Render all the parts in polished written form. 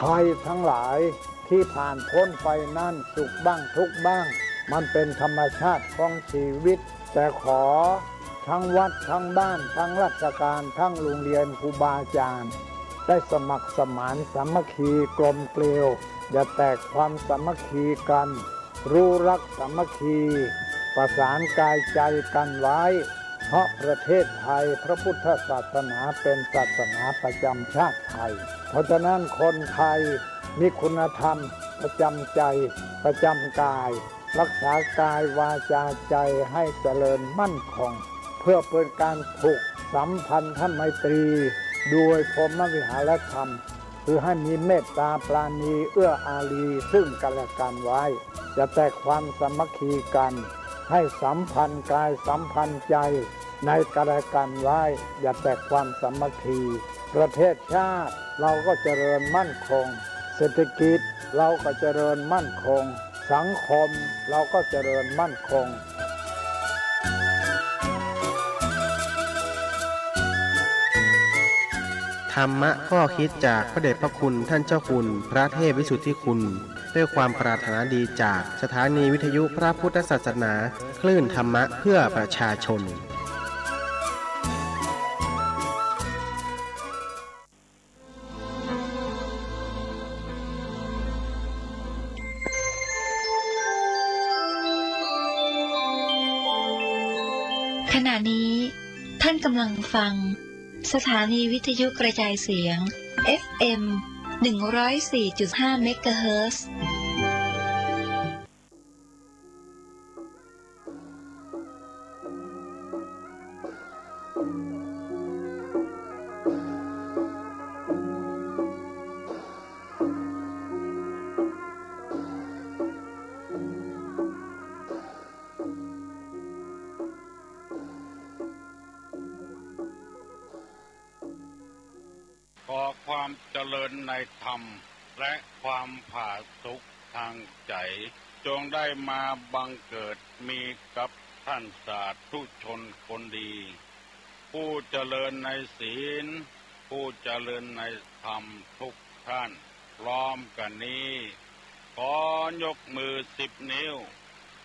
ภัยทั้งหลายที่ผ่านพ้นไปนั่นสุขบ้างทุกข์บ้างมันเป็นธรรมชาติของชีวิตแต่ขอทั้งวัดทั้งบ้านทั้งราชการทั้งโรงเรียนครูบาอาจารย์ได้สมัครสมานสามัคคีกลมเกลียวอย่าแตกความสามัคคีกันรู้รักสามัคคีประสานกายใจกันไว้เพราะประเทศไทยพระพุทธศาสนาเป็นศาสนาประจำชาติไทยเพราะฉะนั้นคนไทยมีคุณธรรมประจำใจประจำกายรักษากายวาจาใจให้เจริญมั่นคงเพื่อเป็นการผูกสัมพันธไมตรีโดยพรหมวิหารธรรมคือให้มีเมตตาปราณีเอื้ออารีซึ่งกันและกันไว้จะแตกความสามัคคีกันให้สัมพันธ์กายสัมพันธ์ใจในกันและกันไว้อย่าแตกความสามัคคีประเทศชาติเราก็เจริญมั่นคงเศรษฐกิจเราก็เจริญมั่นคงสังคมเราก็เจริญมั่นคงธรรมะข้อคิดจากพระเดชพระคุณท่านเจ้าคุณพระเทพวิสุทธิคุณด้วยความปรารถนาดีจากสถานีวิทยุพระพุทธศาสนาคลื่นธรรมะเพื่อประชาชนขณะนี้ท่านกำลังฟังสถานีวิทยุกระจายเสียง FM 104.5 เมกะเฮิรตซ์ขอความเจริญในธรรมและความผาสุกทางใจจงได้มาบังเกิดมีกับท่านสาธุชนคนดีผู้เจริญในศีลผู้เจริญในธรรมทุกท่านพร้อมกันนี้ขอยกมือ10 นิ้ว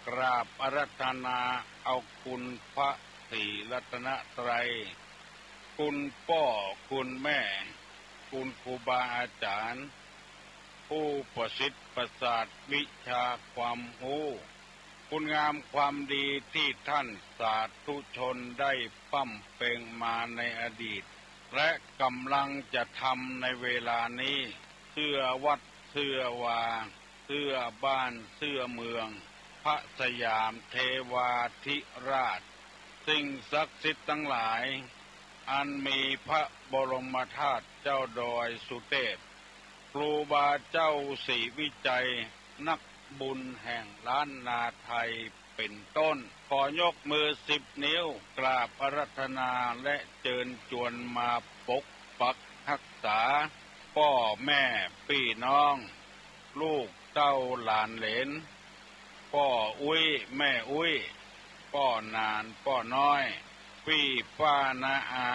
กราบอาราธนาเอาคุณพระศรีรัตนตรัยคุณพ่อคุณแม่คุณครูบาอาจารย์ผู้ประสิทธิ์ประสาทวิชาความรู้คุณงามความดีที่ท่านสาธุชนได้ปั้มเป่งมาในอดีตและกำลังจะทำในเวลานี้เสื้อวัดเสื้อวาเสื้อบ้านเสื้อเมืองพระสยามเทวาธิราชสิ่งศักดิ์สิทธิ์ทั้งหลายอันมีพระบรมธาตุเจ้าดอยสุเทพครูบาเจ้าศรีวิจัยนักบุญแห่งล้านนาไทยเป็นต้นขอยกมือ10 นิ้วกราบอาราธนาและเชิญชวนมาปกปักรักษาพ่อแม่พี่น้องลูกเต้าหลานเหลนพ่ออุ้ยแม่อุ้ยพ่อนานพ่อน้อยพี่ป้านาอา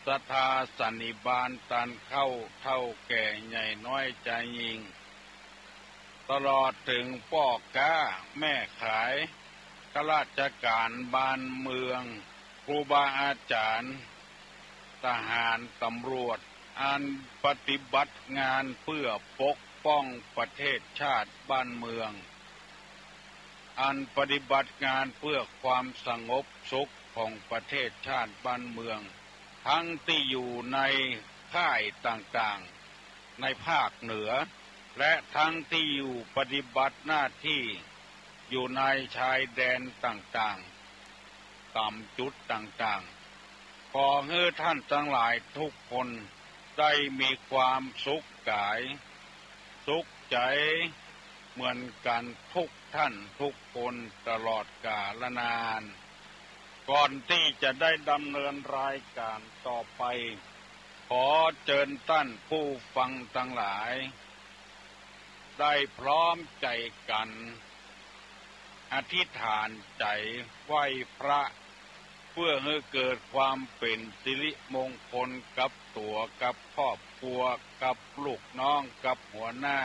ศรัทธาสันนิบาตตันเข้าเท่าแก่ใหญ่น้อยใจยิงตลอดถึงพ่อก้าแม่ขายข้าราชการบ้านเมืองครูบาอาจารย์ทหารตำรวจอันปฏิบัติงานเพื่อปกป้องประเทศชาติบ้านเมืองอันปฏิบัติงานเพื่อความสงบสุขของประเทศชาติบ้านเมืองทั้งที่อยู่ในค่ายต่างๆในภาคเหนือและทั้งที่อยู่ปฏิบัติหน้าที่อยู่ในชายแดนต่างๆตามจุดต่างๆขอให้ท่านทั้งหลายทุกคนได้มีความสุขกายสุขใจเหมือนกันทุกท่านทุกคนตลอดกาลนานก่อนที่จะได้ดำเนินรายการต่อไปขอเชิญท่านผู้ฟังทั้งหลายได้พร้อมใจกันอธิษฐานใจไหว้พระ เพื่อให้เกิดความเป็นสิริมงคลกับตัวกับครอบครัวกับลูกน้องกับหัวหน้า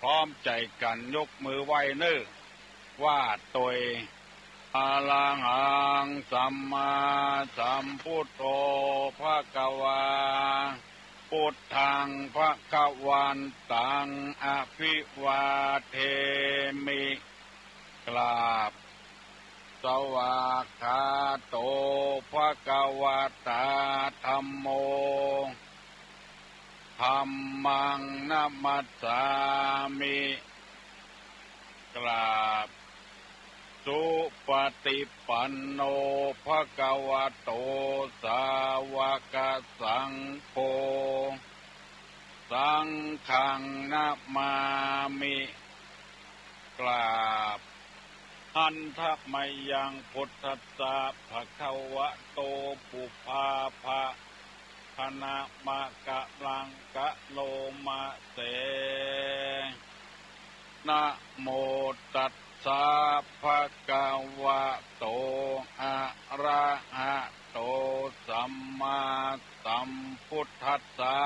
พร้อมใจกันยกมือไหว้เน้อว่าตวยอะระหังสัมมาสัมพุทโธภะคะวาพุทธังภะคะวันตังอภิวาเทมิกราบสวากขาโตภะคะวะตาธัมโมธัมมังนะมัสสามิกราบสุปฏิปันโนภะคะวะโตสาวกสังโฆสังฆังนะมามิกราบหันทะมยังพุทธัสสะภะคะวะโตปุพพาภะคะนะมะกะลังกะโลมะเสนะโมตัสสะภะคะวะโตอะระหะโตสัมมาสัมพุทธัสสะ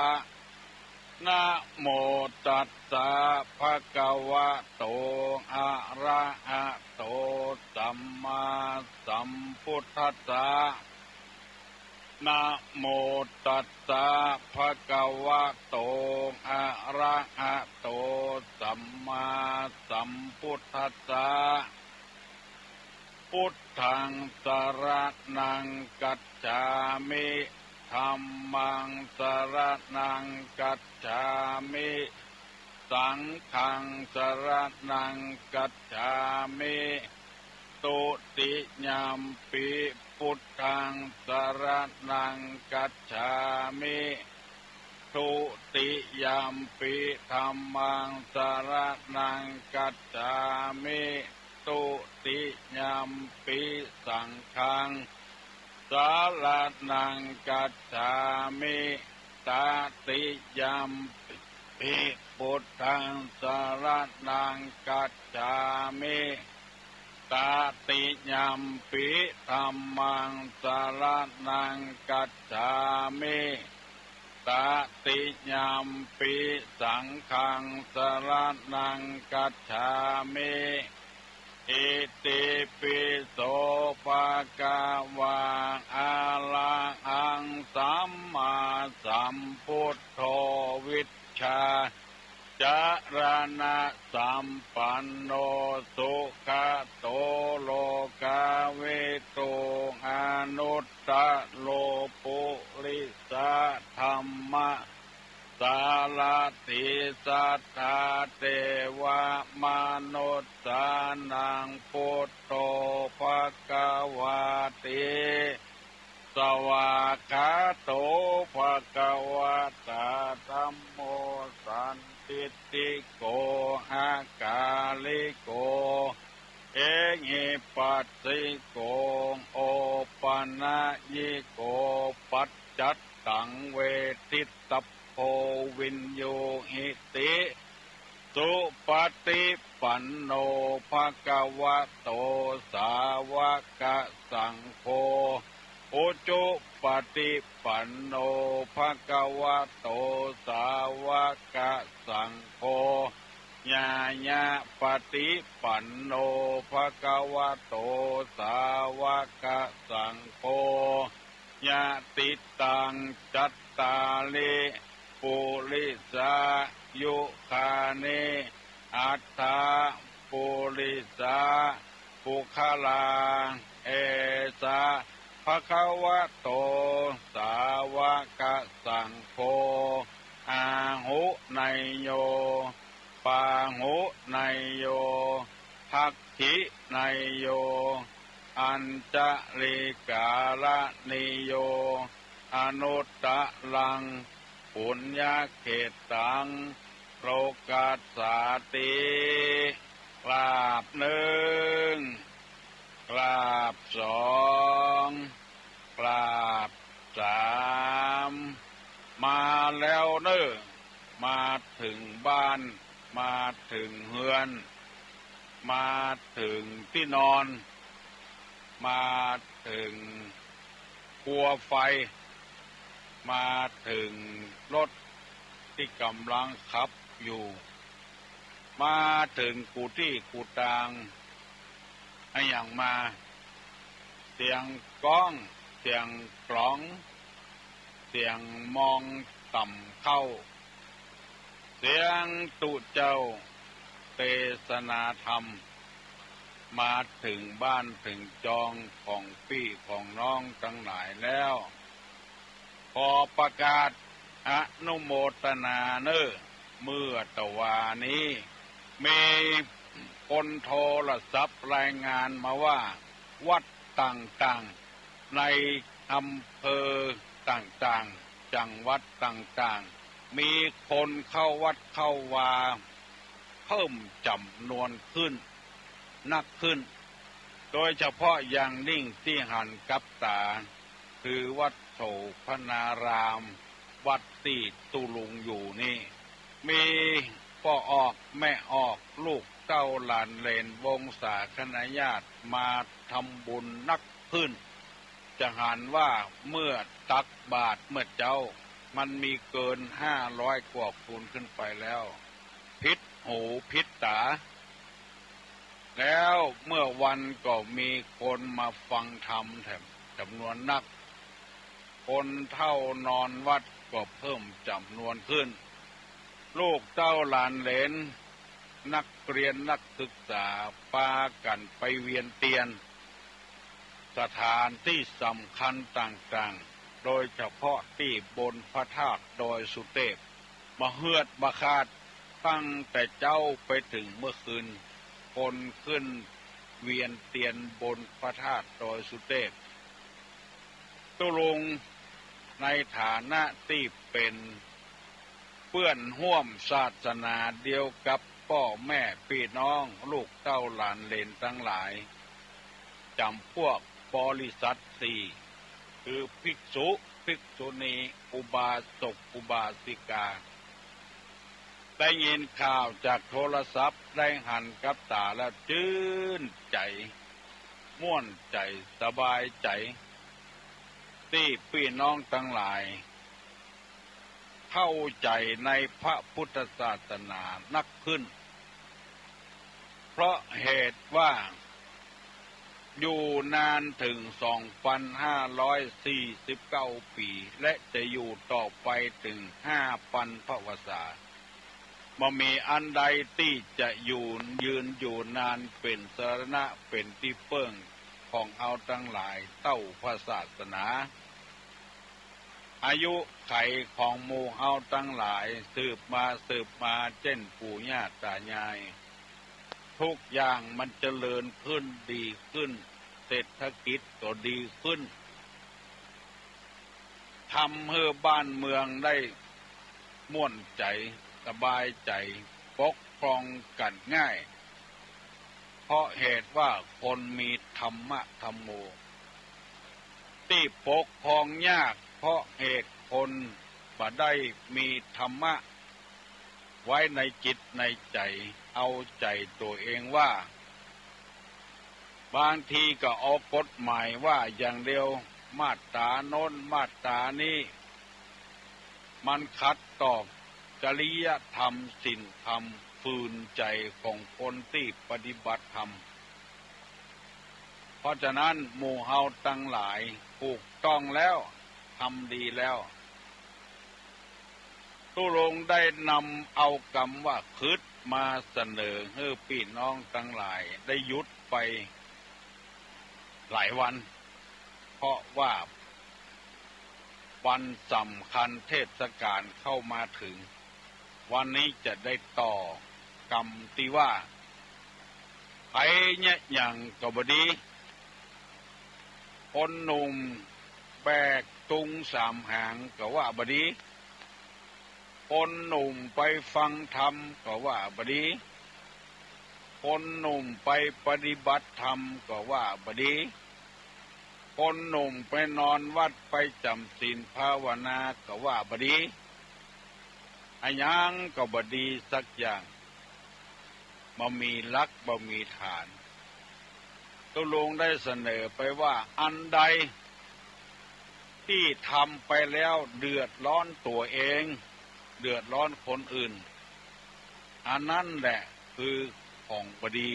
นะโมตัสสะภะคะวะโตอะระหะโตสัมมาสัมพุทธัสสะนะโมตัสสะภะคะวะโตอะระหะโตสัมมาสัมพุทธัสสะพุทธังสรณังกัจฉามิธัมมังสรณังกัจฉามิสังฆังสรณังกัจฉามิตุติยัมปิพุทธังสรณังกัจฉามิทุติยัมปิธัมมังสรณังกัจฉามิตุติยัมปิสังฆังสรณังกัจฉามิตติยัมปิพุทธังสรณังกัจฉามิตติยัมปิธัมมังสรณังกัจฉามิตติยัมปิสังฆังสรณังกัจฉามิอิติปิโสภะคะวะอะระหังสัมมาสัมพุทโธวิชชาจารณะสัมปันโนสุขโตโลกาวิตุอนุตตะโลปุริสธัมมะสารติสัทธาเทวมนุษย์สานังพุทโธภควาติสวากขาโตภควตาธัมโมสันติติโกอาคาลิโกเอหิปัสสิโกโอปันญิโกปัจจัตตังเวทิตโพวินโยหิติสุปฏิปันโนภะคะวะโตสาวกสังโฆอุจุปฏิปันโนภะคะวะโตสาวกสังโฆญาญาปฏิปันโนภะคะวะโตสาวกสังโฆญาติตังจัตตาลิปุริสายุคานิอัตถาปุริสาปุคลาเอสาภะคะวะโตสาวกสังโฆอาหุไนโยปาหุไนโยภักขิไนโยอัญจลิกาลนิโยอนุตตะลังปุญญเขตังโลกัสสาติกราบหนึ่งกราบสองกราบสามมาแล้วเน้อมาถึงบ้านมาถึงเฮือนมาถึงที่นอน มาถึงครัวไฟมาถึงรถที่กำลังขับอยู่มาถึงกูที่กูตางไอ้อย่างมาเสียงก้องเสียงกลองเสียงมองต่ำเข้าเสียงตุเจ้าเทศนาธรรมมาถึงบ้านถึงจองของพี่ของน้องทั้งหลายแล้วขอประกาศอนุโมทนาเน้อเมื่อตะวานี้มีคนโทรศัพท์รายงานมาว่าวัดต่างๆในอำเภอต่างๆจังหวัดต่างๆมีคนเข้าวัดเข้าวาเพิ่มจำนวนขึ้นนักขึ้นโดยเฉพาะอย่างยิ่งที่หันกับตาคือวัดโสพนารามวัดที่ตุลุงอยู่นี่มีพ่อออกแม่ออกลูกเต้าหลานเลนวงศาคณาญาติมาทำบุญนักขึ้นจะหันว่าเมื่อตักบาตรเมื่อเจ้ามันมีเกิน500 กว่าคูณขึ้นไปแล้วพิษหูพิษตาแล้วเมื่อวันก็มีคนมาฟังธรรมแถมจำนวนนักคนเท่านอนวัดก็เพิ่มจำนวนขึ้นลูกเต้าหลานเหลนนักเรียนนักศึกษาพากันไปเวียนเทียนสถานที่สำคัญต่างๆโดยเฉพาะที่บนพระธาตุดอยสุเทพมาเฮือดมาคาดตั้งแต่เจ้าไปถึงเมื่อคืนคนขึ้นเวียนเทียนบนพระธาตุดอยสุเทพตุลุงในฐานะที่เป็นเพื่อนร่วมศาสนาเดียวกับพ่อแม่พี่น้องลูกเต้าหลานเหลนทั้งหลายจำพวกบริษัท4คือภิกษุภิกษุณีอุบาสกอุบาสิกาได้ยินข่าวจากโทรศัพท์ได้หันกับตาแล้วชื่นใจม่วนใจสบายใจที่พี่น้องทั้งหลายเข้าใจในพระพุทธศาสนานักขึ้นเพราะเหตุว่าอยู่นานถึง 2,549 ปีและจะอยู่ต่อไปถึง 5,000 พรรษาบ่มีอันใดที่จะยืนอยู่นานเป็นสรณะเป็นที่เปิ้งของเอาทั้งหลายเต้าพระศาสนาอายุไขของหมู่เฮาทั้งหลายสืบมาเช่นปู่ย่าตายายทุกอย่างมันเจริญขึ้นดีขึ้นเศรษฐกิจก็ดีขึ้นทำให้บ้านเมืองได้ม่วนใจสบายใจปกครองกันง่ายเพราะเหตุว่าคนมีธรรมะธรรมโมที่ปกครองยากเพราะเหตุคนบ่ได้มีธรรมะไว้ในจิตในใจเอาใจตัวเองว่าบางทีก็เอากฎหมายว่าอย่างเดียวมาตราโน้นมาตรานี้มันขัดต่อจริยธรรมศีลธรรมฝืนใจของคนที่ปฏิบัติธรรมเพราะฉะนั้นหมู่เฮาทั้งหลายถูกต้องแล้วทำดีแล้วตุลงได้นำเอาคำว่าคิดมาเสนอให้พี่น้องทั้งหลายได้หยุดไปหลายวันเพราะว่าวันสำคัญเทศกาลเข้ามาถึงวันนี้จะได้ต่อกรรมที่ว่าไอ้เนี่ยอย่างก็บดีคนหนุ่มแบกตุง3 หางก็ว่าบดีคนหนุ่มไปฟังธรรมก็ว่าบดีคนหนุ่มไปปฏิบัติธรรมก็ว่าบดีคนหนุ่มไปนอนวัดไปจำศีลภาวนาก็ว่าบดีอันยังก็บดีสักอย่างบ่มีหลักบ่มีฐาน ตุลงได้เสนอไปว่าอันใดที่ทำไปแล้วเดือดร้อนตัวเองเดือดร้อนคนอื่นอันนั้นแหละคือของบดี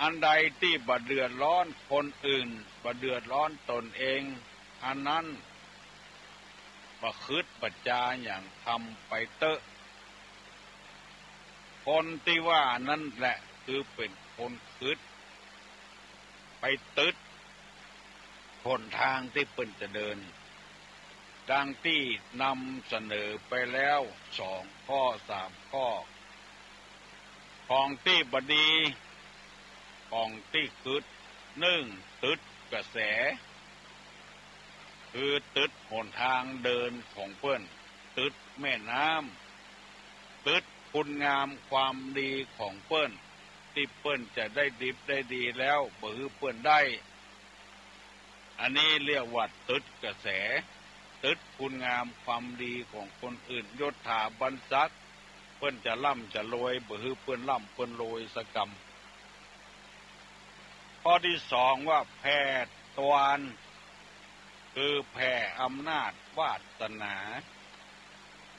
อันใดที่บ่เดือดร้อนคนอื่นบ่เดือดร้อนตนเองอันนั้นบ่คิดบ่จาอย่างทำไปเตอะคนที่ว่านั่นแหละคือเป็นคนคิดไปตึดหนทางที่เปิ้นจะเดินดังที่นำเสนอไปแล้ว2 ข้อ 3 ข้อของที่บดีของที่คิด1ตึดกระแสคือตึดหนทางเดินของเปิ้นตึดแม่น้ำตึดคุณงามความดีของเปิ้นที่เปิ้นจะได้ดิบได้ดีแล้วบ่ฮือเปิ้นได้อันนี้เรียกว่าตึดกระแสตึดคุณงามความดีของคนอื่นยศถาบรรษักเปิ้นจะร่ำจะรวยบ่ฮือเปิ้นร่ำเปิ้นรวยสกรรมข้อที่2ว่าแผ่ตวานคือแผ่อำนาจวาสนา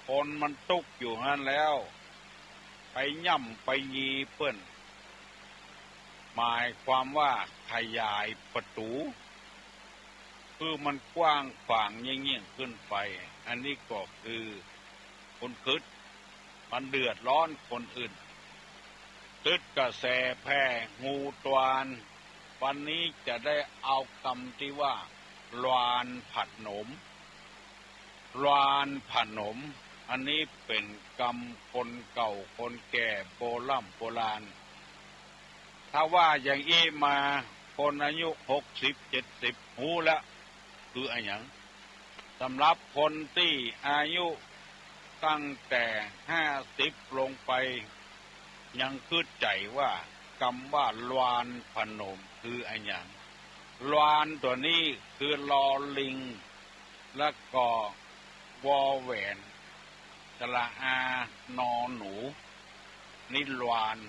คนมันตุกอยู่นั่นแล้วไปย่ำไปยีเปิ้นหมายความว่าขยายประตูคือมันกว้างขวางยิ่งขึ้นไปอันนี้ก็คือคนคิดมันเดือดร้อนคนอื่นตึดกระแสแผ่งูตวานวันนี้จะได้เอาคำที่ว่าลวานผัดหนมลวานผัดหนมอันนี้เป็นกรรมคนเก่าคนแก่โบราณถ้าว่าอย่างอี้มาคนอายุ60-70หูแล้วคืออะไรอย่างสำหรับคนที่อายุตั้งแต่50ลงไปยังคิดใจว่าคำว่าลวานพนมคืออะไรอย่างลวานตัวนี้คือลอลิงและก็วอแหวนสระอานอหนูนิลวาน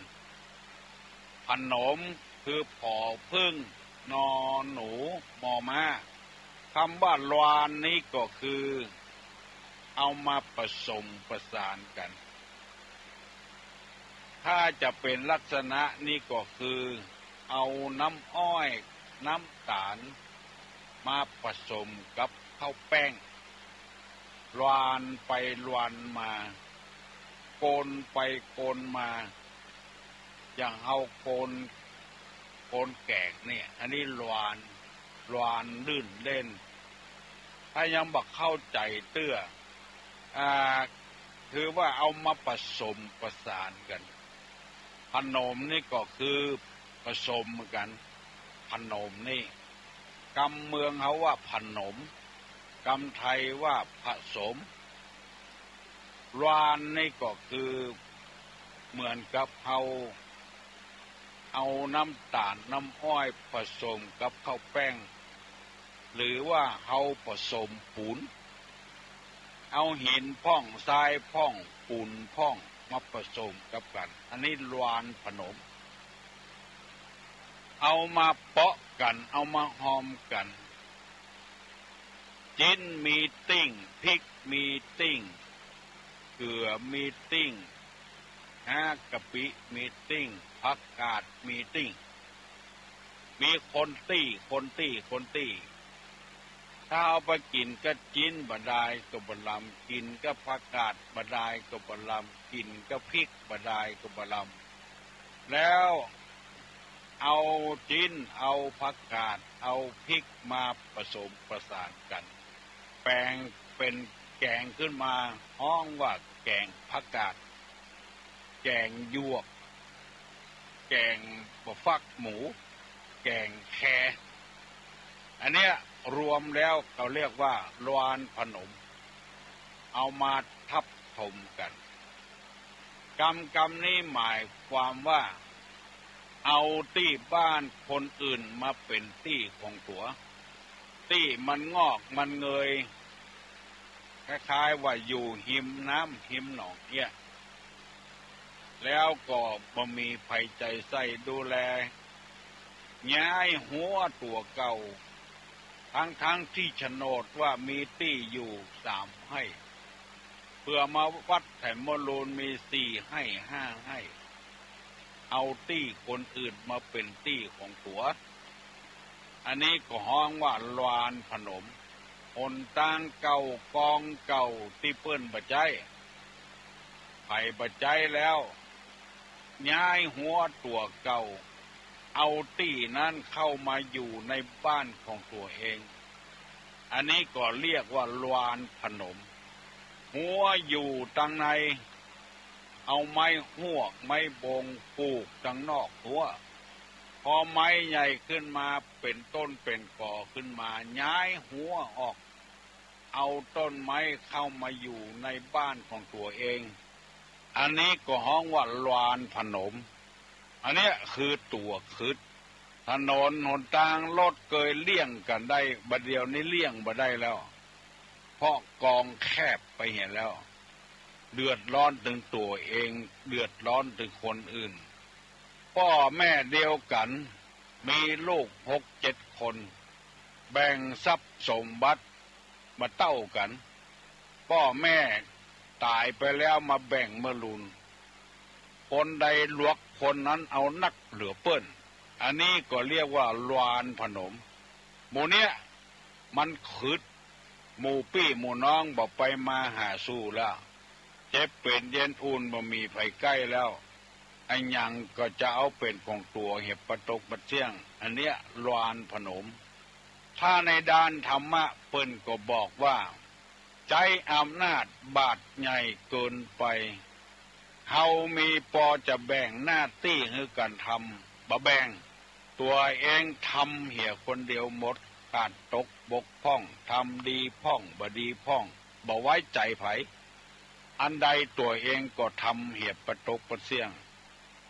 พนมคือผอพึ่งนอหนูมอม้าคำว่าลวานนี้ก็คือเอามาผสมประสานกันถ้าจะเป็นลักษณะนี้ก็คือเอาน้ำอ้อยน้ำตาลมาผสมกับข้าวแป้งลวนไปลวนมาโกนไปโกนมาอย่างเอาโกนแกงเนี่ยอันนี้ลวนลื่นเล่นถ้ายังบอกเข้าใจเตื้อคือว่าเอามาผสมประสานกันพนมนี่ก็คือผสมกันพนมนี่กำเมืองเขาว่าพนมกำไทยว่าผสมลวนนี่ก็คือเหมือนกับเอาน้ำตาลน้ำอ้อยผสมกับข้าวแป้งหรือว่าเอาผสมปูนเอาหินพ่องทรายพ่องปูนพ่องมาผสมกับกันอันนี้ลวนพนมเอามาเปาะกันเอามาหอมกันจิ้นมีติ้งพริกมีติ้งเกลือมีติ้งกะปิมีติ้งผักกาดมีติ้งมีคนตี้ถ้าเอาไปกินก็จิ้นบดายก็บลำกินก็ผักกาดบดายก็บลำกินก็พริกบดายก็บลำแล้วเอาจิ้นเอาผักกาดเอาพริกมาผสมประสานกันแปลงเป็นแกงขึ้นมาห้องว่าแกงผักกาดแกงยวกแกงบะฟักหมูแกงแคอันเนี้ยรวมแล้วเขาเรียกว่าลวนพนมเอามาทับถมกันกรรมนี้หมายความว่าเอาที่บ้านคนอื่นมาเป็นที่ของตัวที่มันงอกมันเงยคล้ายๆว่าอยู่หิมน้ำหิมหนองเนี่ยแล้วก็บ่มีภัยใจใส่ดูแล ย้ายหัวตัวเก่าทั้งที่โฉนดว่ามีตี้อยู่3 ให้เพื่อมาวัดแถมมรูนมี4 ให้5 ให้เอาตี้คนอื่นมาเป็นตี้ของตัวอันนี้ก็ฮ้องว่าลานพนมหนทางเก่ากองเก่าที่เปิ้นบ่ใจไผบ่ใจแล้วย้ายหัวตัวเก่าเอาตี้นั้นเข้ามาอยู่ในบ้านของตัวเองอันนี้ก็เรียกว่าลานพนมหัวอยู่ตังในเอาไม้หวกไม้บงปลูกตังนอกหัวพอไม้ใหญ่ขึ้นมาเป็นต้นเป็นก่อขึ้นมาย้ายหัวออกเอาต้นไม้เข้ามาอยู่ในบ้านของตัวเองอันนี้ก็ฮ้องว่าลานพนมอันนี้คือตัวคืดถนนหนทางรถเกยเลี่ยงกันได้บัดเดียวนี้เลี่ยงบ่ได้แล้วเพราะกองแคบไปเห็นแล้วเดือดร้อนถึงตัวเองเดือดร้อนถึงคนอื่นพ่อแม่เดียวกันมีลูก6-7 คนแบ่งทรัพย์สมบัติมาเต้ากันพ่อแม่ตายไปแล้วมาแบ่งเมื่อลุนคนใดลวกคนนั้นเอานักเหลือเปิ้นอันนี้ก็เรียกว่าลานพนมหมู่เนี้ยมันคืดหมู่ปี้หมู่น้องบอกไปมาหาสู้แล้วเจ็บเป็นเย็นอุ่นบ่มีไผใกล้แล้วไอ้ยังก็จะเอาเป็นของตัวเห็บประตกประเจียงอันเนี้ยลานพนมถ้าในด้านธรรมะเปิ้นก็บอกว่าใจอำนาจบาดใหญ่เกินไปเฮามีพอจะแบ่งหน้าที่ให้กันทำบ่แบ่งตัวเองทำเหี่ยคนเดียวหมดขาดตกบกพร่องทำดีพ่องบ่ดีพ่องบ่ไว้ใจไผอันใดตัวเองก็ทำเหี่ยประตกประเสียง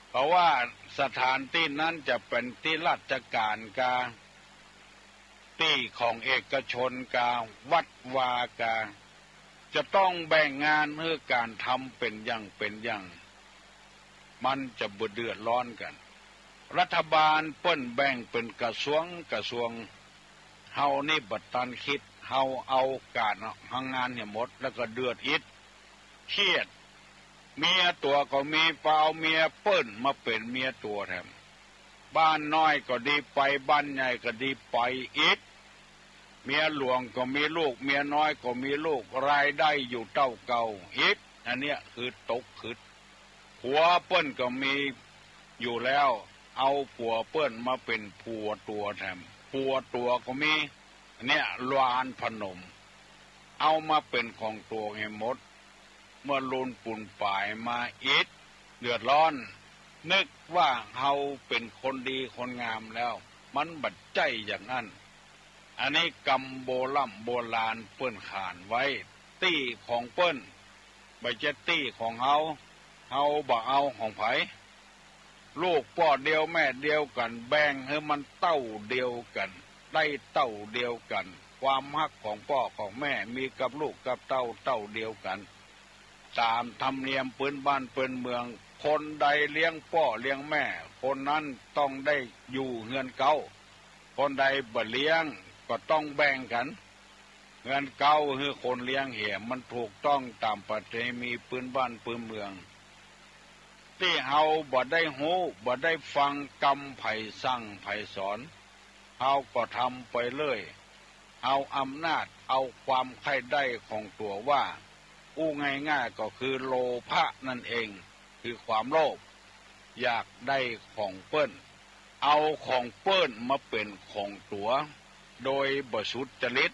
เพราะว่าสถานที่นั้นจะเป็นที่ราชการกาที่ของเอกชนกาวัดวากาจะต้องแบ่งงานเพื่อการทำเป็นอย่างมันจะบ่เดือดร้อนกันรัฐบาลเปิ้นแบ่งเป็นกระทรวงเฮานี่บัดตันคิดเฮาเอาการทำงานเนี่ยหมดแล้วก็เดือดอิดเครียดเมียตัวก็มีเปล่าเมียเปิ้นมาเป็นเมียตัวแถมบ้านน้อยก็ดีไปบ้านใหญ่ก็ดีไปอิดเมียหลวงก็มีลูกเมียน้อยก็มีลูกรายได้อยู่เท่าเก่าอิดอันเนี้ยคือตกคือผัวเปิ้นก็มีอยู่แล้วเอาผัวเปิ้นมาเป็นผัวตัวแถมผัวตัวก็มีเนี่ยลานพนมเอามาเป็นของตัวให้หมดเมื่อลุนปุ่นป่ายมาอิดเดือดร้อนนึกว่าเฮาเป็นคนดีคนงามแล้วมันบัดใจอย่างนั้นอันนี้กรรมโบราณเปิ้นขานไว้ตี้ของเปิ้นไม่ใช่ตี้ของเฮาบ่เอาของไผลูกพ่อเดียวแม่เดียวกันแบ่งให้มันเต้าเดียวกันได้เต้าเดียวกันความฮักของพ่อของแม่มีกับลูกกับเต้าเดียวกันตามธรรมเนียมปืนบ้านปืนเมืองคนใดเลี้ยงพ่อเลี้ยงแม่คนนั้นต้องได้อยู่เฮือนเก่าคนใดบ่เลี้ยงก็ต้องแบ่งกันเฮือนเก่าคือคนเลี้ยงเหี่ยมันถูกต้องตามประเพณีปืนบ้านปืนเมืองที่เฮาบ่ได้ฮู้บ่ได้ฟังกรรมไผสั่งไผสอนเฮาก็ทำไปเลยเอาอำนาจเอาความใคร่ได้ของตัวว่าอู้ง่ายๆก็คือโลภะนั่นเองคือความโลภอยากได้ของเปิ้นเอาของเปิ้นมาเป็นของตัวโดยบ่สุจริต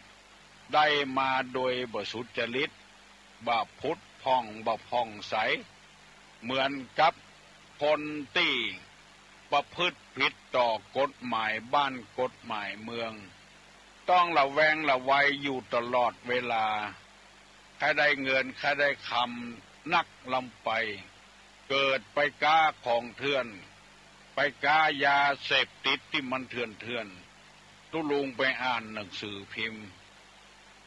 ได้มาโดยบ่สุจริตบ่พุทธพ่องบ่พ่องใสเหมือนกับคนที่ประพฤติผิดต่อกฎหมายบ้านกฎหมายเมืองต้องระแวงระวัยอยู่ตลอดเวลาใครได้เงินใครได้คำนักลำไปเกิดไปก้าของเถื่อนไปก้ายาเสพติดที่มันเถื่อนตุลุงไปอ่านหนังสือพิมพ์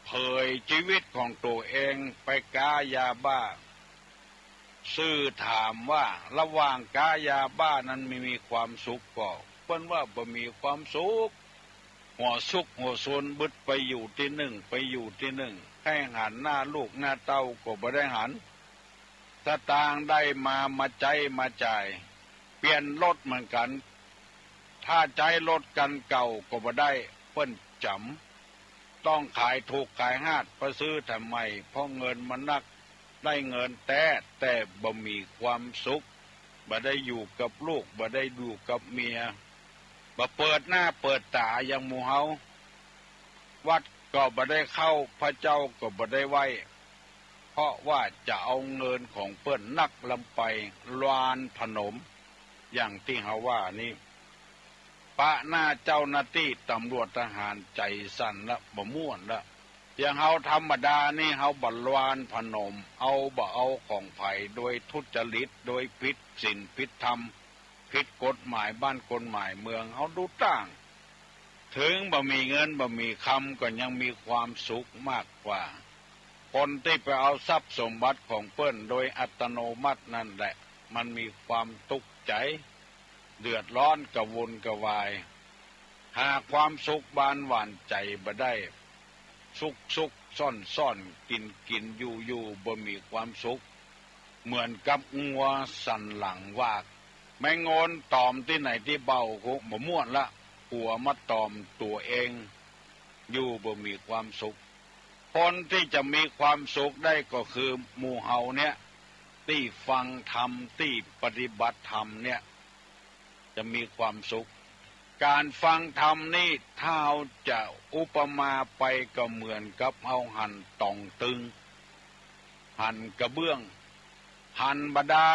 เผยชีวิตของตัวเองไปก้ายาบ้าซื่อถามว่าระหว่างก้ายาบ้านั้นมีความสุขก็เปิ้ ปิ้นว่าบ่มีความสุขหัวสุขหัวโซนบึดไปอยู่ที่หนึ่งไปอยู่ที่หนึ่งให้หันหน้าลูกหน้าเต้าก็บ่ได้หันสตางค์ได้มาใจมาจ่ายเปลี่ยนรถเหมือนกันถ้าใจรถกันเก่าก็บ่ได้เปิ้นจำต้องขายถูกขายหาดไปซื้อทำไมเพราะเงินมันนักได้เงินแต่บ่มีความสุขบ่ได้อยู่กับลูกบ่ได้อยู่กับเมียบ่เปิดหน้าเปิดตาอย่างหมู่เฮาวัดก็บ่ได้เข้าพระเจ้าก็บ่ได้ไหว้เพราะว่าจะเอาเงินของเปิ้นนักลำไปลานพนมอย่างที่เฮาว่านี่ปะหน้าเจ้าหน้าที่ตำรวจทหารใจสั่นละบ่ม่วนละอย่างเฮาธรรมดานี่เฮาบ่ลานพนมบ่เอาของไผโดยทุจริตโดยผิดศีลผิดธรรมผิดกฎหมายบ้านกฎหมายเมืองเฮาดูต่างถึงบ่มีเงินบ่มีคำก็ยังมีความสุขมากกว่าคนที่ไปเอาทรัพย์สมบัติของเปิ้นโดยอัตโนมัตินั่นแหละมันมีความทุกข์ใจเดือดร้อนกระวนกระวายหาความสุขบานหวานใจบ่ได้สุขซ่อนกินอยู่บ่มีความสุขเหมือนกับงัวสันหลังวากแม่งอนตอมที่ไหนที่เบาคงบ่ม่วนละหัวมาตอมตัวเองอยู่บ่มีความสุขคนที่จะมีความสุขได้ก็คือหมู่เฮาเนี่ยที่ฟังธรรมที่ปฏิบัติธรรมเนี่ยจะมีความสุขการฟังธรรมนี่ถ้าเราจะอุปมาไปก็เหมือนกับเอาหั่นตองตึงหั่นกระเบื้องหั่นบ่ได้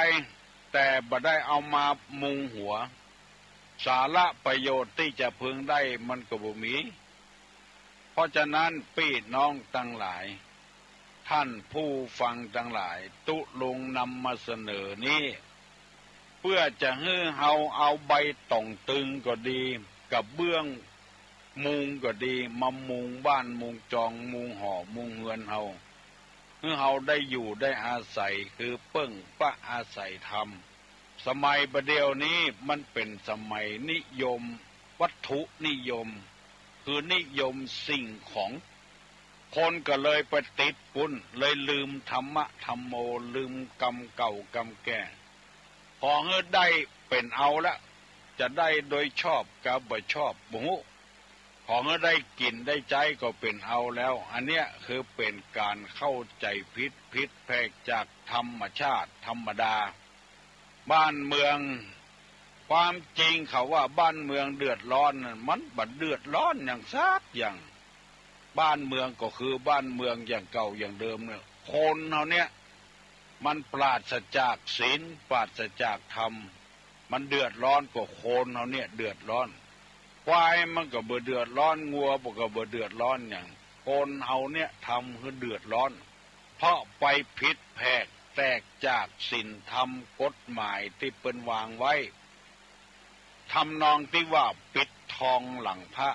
แต่บ่ได้เอามามุงหัวสาระประโยชน์ที่จะพึงได้มันก็บ่มีเพราะฉะนั้นพี่น้องทั้งหลายท่านผู้ฟังทั้งหลายตุลงนำมาเสนอนี้เพื่อจะให้เฮาเอาใบต่องตึงก็ดีกับเบื้องมุงก็ดีมามุงบ้านมุงจองมุงห่อมุงเฮือนเฮาให้เฮาได้อยู่ได้อาศัยคือเปิ้งปะอาศัยธรรมสมัยประเดี๋ยวนี้มันเป็นสมัยนิยมวัตถุนิยมคือนิยมสิ่งของคนก็เลยไปติดปุ่นเลยลืมธรรมะธรรมโมลืมกรรมเก่ากรรมแก่พอเฮาได้เป็นเอาละจะได้โดยชอบกับบ่ชอบบ่ฮู้พอเฮาได้กินได้ใจก็เป็นเอาแล้วอันเนี้ยคือเป็นการเข้าใจผิดแผกจากธรรมชาติธรรมดาบ้านเมืองความจริงเขาว่าบ้านเมืองเดือดร้อนมันบ่เดือดร้อนอย่างซักอย่างบ้านเมืองก็คือบ้านเมืองอย่างเก่าอย่างเดิมเนี่ยคนเฮาเนี่ยมันปราศจากศีลปราศจากธรรมมันเดือดร้อนกว่าคนเฮาเนี่ยเดือดร้อนควายมันก็บ่เดือดร้อนงัวก็บ่เดือดร้อนอย่างคนเฮาเนี่ยทำให้เดือดร้อนเพราะไปผิดแผกแตกจากศีลธรรมกฎหมายที่เปิ้นวางไว้ทำนองที่ว่าปิดทองหลังพระ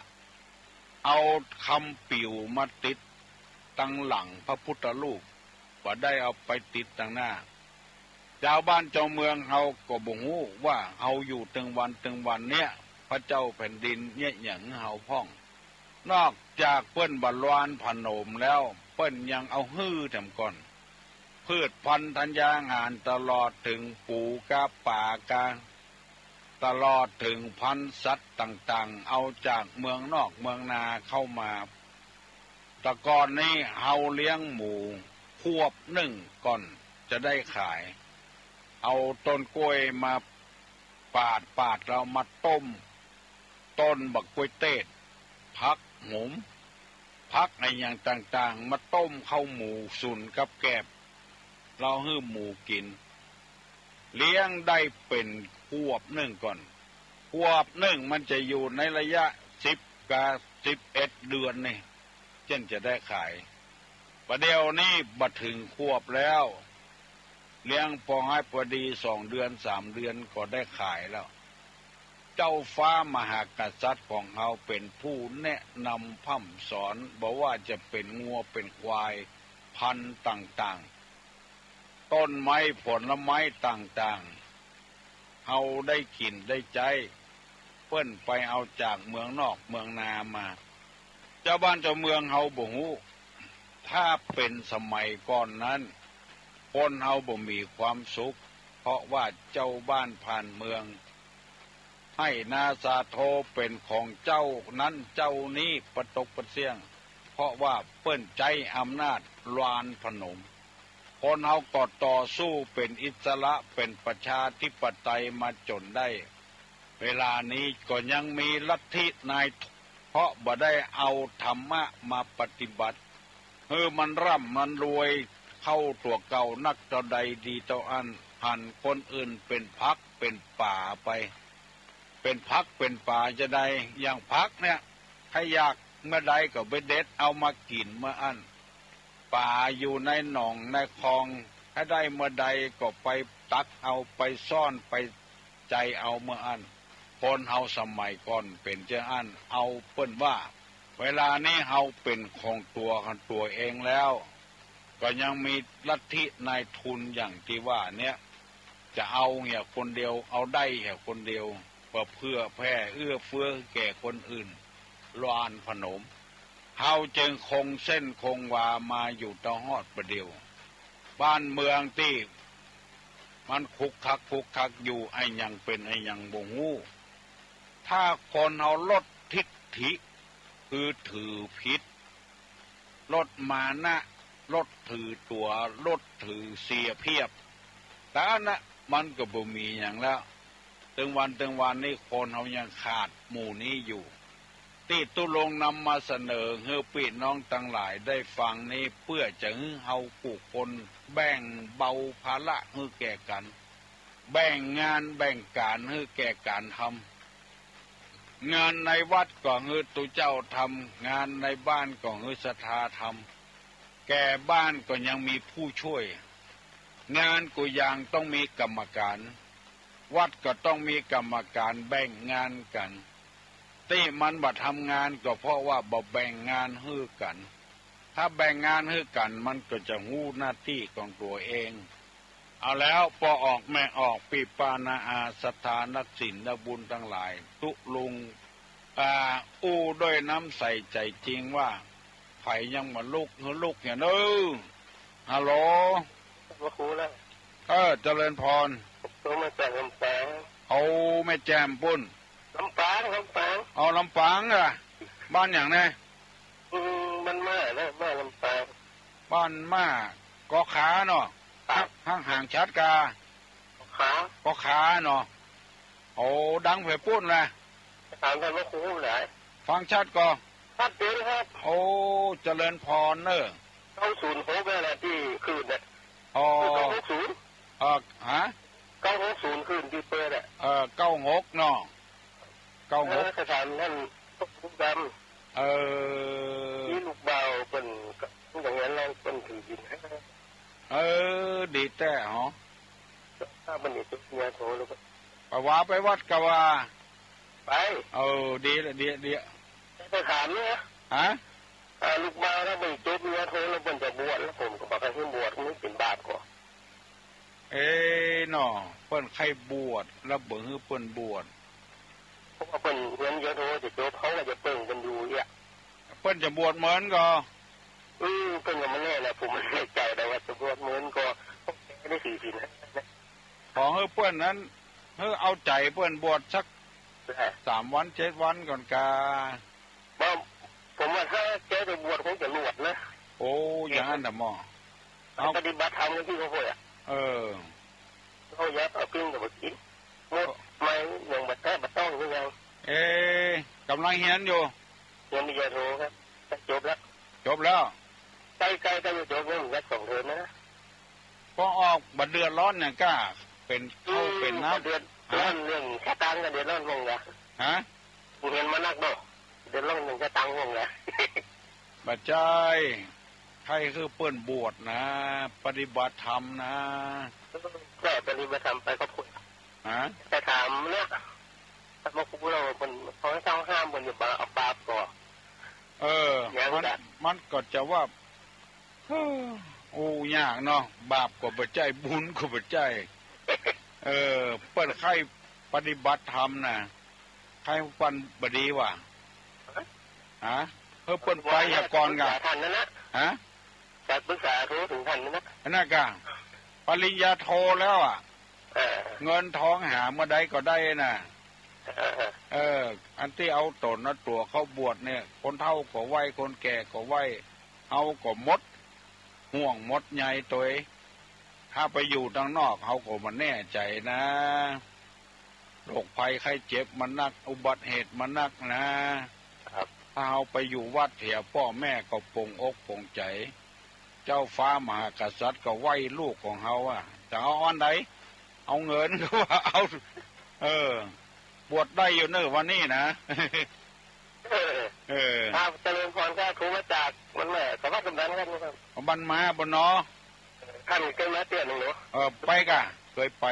เอาคำปิ่วมาติดตั้งหลังพระพุทธรูปบ่ได้เอาไปติดตั้งหน้าชาวบ้านเจ้าเมืองเฮาก็บ่ฮู้ว่าเฮาอยู่ตึงวันเนี่ยพระเจ้าแผ่นดินเนี่ยหยังเฮาพ้องนอกจากเปิ้นบ่ลานพนมแล้วเปิ้นยังเอาฮื้อแถมก่อนพืชพันธุ์ธัญญางานตลอดถึงปูกาป่ากาตลอดถึงพันธุ์สัตว์ต่างๆเอาจากเมืองนอกเมืองนาเข้ามาแต่ก่อนนี้เฮาเลี้ยงหมูควบหนึ่งก่อนจะได้ขายเอาต้นกล้วยมาปาดเรามาต้มต้นบักกล้วยเทศผักหอมผักอะไรอย่างต่างๆมาต้มเข้าหมูสุนกับแกบเราให้หมูกินเลี้ยงได้เป็นควบหนึ่งก่อนควบหนึ่งมันจะอยู่ในระยะ10 กับ 11 เดือนนี่เช่นจะได้ขายประเดี๋ยวนี้บัดถึงควบแล้วเลี้ยงพอให้พอดี2 เดือน 3 เดือนก็ได้ขายแล้วเจ้าฟ้ามหากษัตริย์ของเราเป็นผู้แนะนำพร่ำสอนบอกว่าจะเป็นงัวเป็นควายพันธุ์ต่างๆต้นไม้ผลไม้ต่างๆเฮาได้กินได้ใจ ปิ้นไปเอาจากเมืองนอกเมืองนามาเจ้าบ้านเจ้าเมืองเฮาบ่ฮู้ถ้าเป็นสมัยก่อนนั้นคนเฮาบ่มีความสุขเพราะว่าเจ้าบ้านผ่านเมืองให้นาสาโทเป็นของเจ้านั้นเจ้านี้ประตกประเสียงเพราะว่าเปิ้นใจอำนาจลานพนมคนเฮาก็ต่อสู้เป็นอิสระเป็นประชาธิปไตยมาจนได้เวลานี้ก็ยังมีลัทธินายเพราะบ่ได้เอาธรรมะมาปฏิบัติมันร่ำมันรวยเข้าตัวเก่านักต่อใดดีต่ออันหันคนอื่นเป็นพักเป็นป่าไปเป็นพักเป็นป่าจะได้อย่างพักเนี่ยใครอยากเมื่อใดก็ไปเด็ดเอามากินเมื่ออันป่าอยู่ในหนองในคลองถ้าได้เมื่อใดก็ไปตักเอาไปซ่อนไปใจเอาเมื่ออันคนเฮาสมัยก่อนเป็นเจ้าอันเอาเปิ้นว่าเวลานี้เฮาเป็นของตัวเองแล้วก็ยังมีลัทธินายทุนอย่างที่ว่าเนี่ยจะเอาเหี้ยคนเดียวเอาได้เหี้ยคนเดียวเพื่อแผ่เอื้อเฟื้อแก่คนอื่นลานพนมเฮาจึงคงเส้นคงวามาอยู่ตะฮอดประเดียวบ้านเมืองที่มันคุกคักอยู่ไอ้ยังเป็นไอ้ยังบ่ฮู้ถ้าคนเฮาลดทิฏฐิคือถือผิดลดมานะลดถือตัวลดถือเสียเพียบแต่นะมันก็บ่มีอย่างแล้วถึงวันนี้คนเฮายังขาดหมู่นี้อยู่ที่ตุลงนำมาเสนอให้พี่น้องทั้งหลายได้ฟังนี้เพื่อจะให้เฮาผู้คนแบ่งเบาภาระให้แก่กันแบ่งงานแบ่งการให้แก่การทำงานในวัดก็ให้ตุเจ้าทำงานในบ้านก็ให้ศรัทธาทำแก่บ้านก็ยังมีผู้ช่วยงานก็ยังต้องมีกรรมการวัดก็ต้องมีกรรมการแบ่งงานกันที่มันบ่ทำงานก็เพราะว่าบ่แบ่งงานให้กันถ้าแบ่งงานให้กันมันก็จะหู้หน้าที่ของตัวเองเอาแล้วพอออกแม่ออกปีปานาอาศรัทธานักศีลนักบุญทั้งหลายตุลุงอู้ด้วยน้ำใส่ใจจริงว่าไผยังมาลุกเนี่ยเนอฮัลโหลว่าครูแล้วเจริญพรตัวมาจากลำปางเอาแม่แจมปุ้นลำปางเอาลำปางอ่ะบ้านอย่างไงบ้านมาแล้วบ้านลำปางบ้านมาก็ขาเนาะห่างชัดกาก็ขาเนาะโอ้ดังเผยปุ้นเลยถามท่านว่าครูไหนฟังชัดก็ชัดเจนครับโอ้เจริญพรเนอะ906นั่นแหละที่คืนเนี่ยอ๋อ960ฮะ960คืนที่เปิดอ่ะ96เนาะ96สถานนั่นลูกดำที่ลูกเบาเป็นอย่างนั้นเราเป็นถือดินดีแต่หรอถ้ามันนี่ตุ๊กเมียโทรแล้วก็ไปวัดกว่าไปดีละดีไปถามเนี่ยฮะลูกเบาถ้าเป็นตุ๊กเมียโทรแล้วเป็นจะบวชแล้วผมก็บอกให้บวชนี่เป็นบาปก่อนเนาะเปิ้นใครบวชแล้วเบิ่งให้เปิ้นบวชเพราะว่าเปิ้นเงินเยอะโทจะจบเขาก็จะเปิ้นกันอยู่เนี่ยเปิ้นจะบวชเหมือนก็เปิ้นก็มันแน่แหละผมไม่แน่ใจแต่ว่าจะบวชเหมือนก็ไม่ได้40นะขอให้เปิ้นนั้นให้เอาใจเปิ้นบวชสัก3 วัน7 วันก่อนกาผมว่าถ้าแกจะบวชคงจะหลวดนะโอ้อย่างนั้นน่ะหมอเอาปฏิบัติธรรมกันที่เขาพูดเขายัดเอาปิ้งกับกินหมดไม่ยังบัดแท้บัดต้องหรือยังกำลังเฮียนอยู่ยังมียาโทครับจบแล้วใกล้จะจบแล้ววัด2 เดือนนะพอออกบัดเดือดร้อนเนี่ยก็เป็นเข้าเป็นน้ำเดือดร้อนเรื่องแค่ตังค์ก็เดือดร้อนงงละผมเห็นมานักเนาะเดือดร้อนหนึ่งแค่ตังค์งงละบัดใจใครคือเปิ้นบวชนะปฏิบัติธรรมนะแต่ปฏิบัติธรรมไปก็พูดแต่ถามเนี่ยถ้ามาคุยเราคนเขาให้ต้องห้ามบนอยู่บาปก่อนมันก็จะว่าโอ้ยากเนาะบาปก็บ่ใจบุญก็บ่ใจเปิ้นใครปฏิบัติธรรมนะ ใครปันบดีวะฮะเพิ่มเปิ้นไปหากรกะท่านนั่นนะฮะจะปรึกษาโทรถึงท่านนั่นนะนั่นกะปริญญาโทแล้วอ่ะเงินทองหาเมื่อใดก็ได้น่ะอันที่เอาตนนะตัวเขาบวชเนี่ยคนเฒ่าก็ไหวคนแก่ก็ไหวเอาก็มดห่วงมดใหญ่ตัวถ้าไปอยู่ทางนอกเขาก็มันแน่ใจนะโรคภัยไข้เจ็บมันนักอุบัติเหตุมันนักนะถ้าเอาไปอยู่วัดเถียพ่อแม่ก็ปงอกปงใจเจ้าฟ้ามหากษัตริย์ก็ไหวลูกของเขาอ่ะจะเอาอันไหนเอาเงินก็ว่าเอาบวชได้อยู่เนอะวันนี้นะครับเจริญพรก็ครูมาจากมันแม่สวัสดิ์สมบัติครับบันมาบนเนาะท่านเคยมาเตือนหนูไปกะเคยไป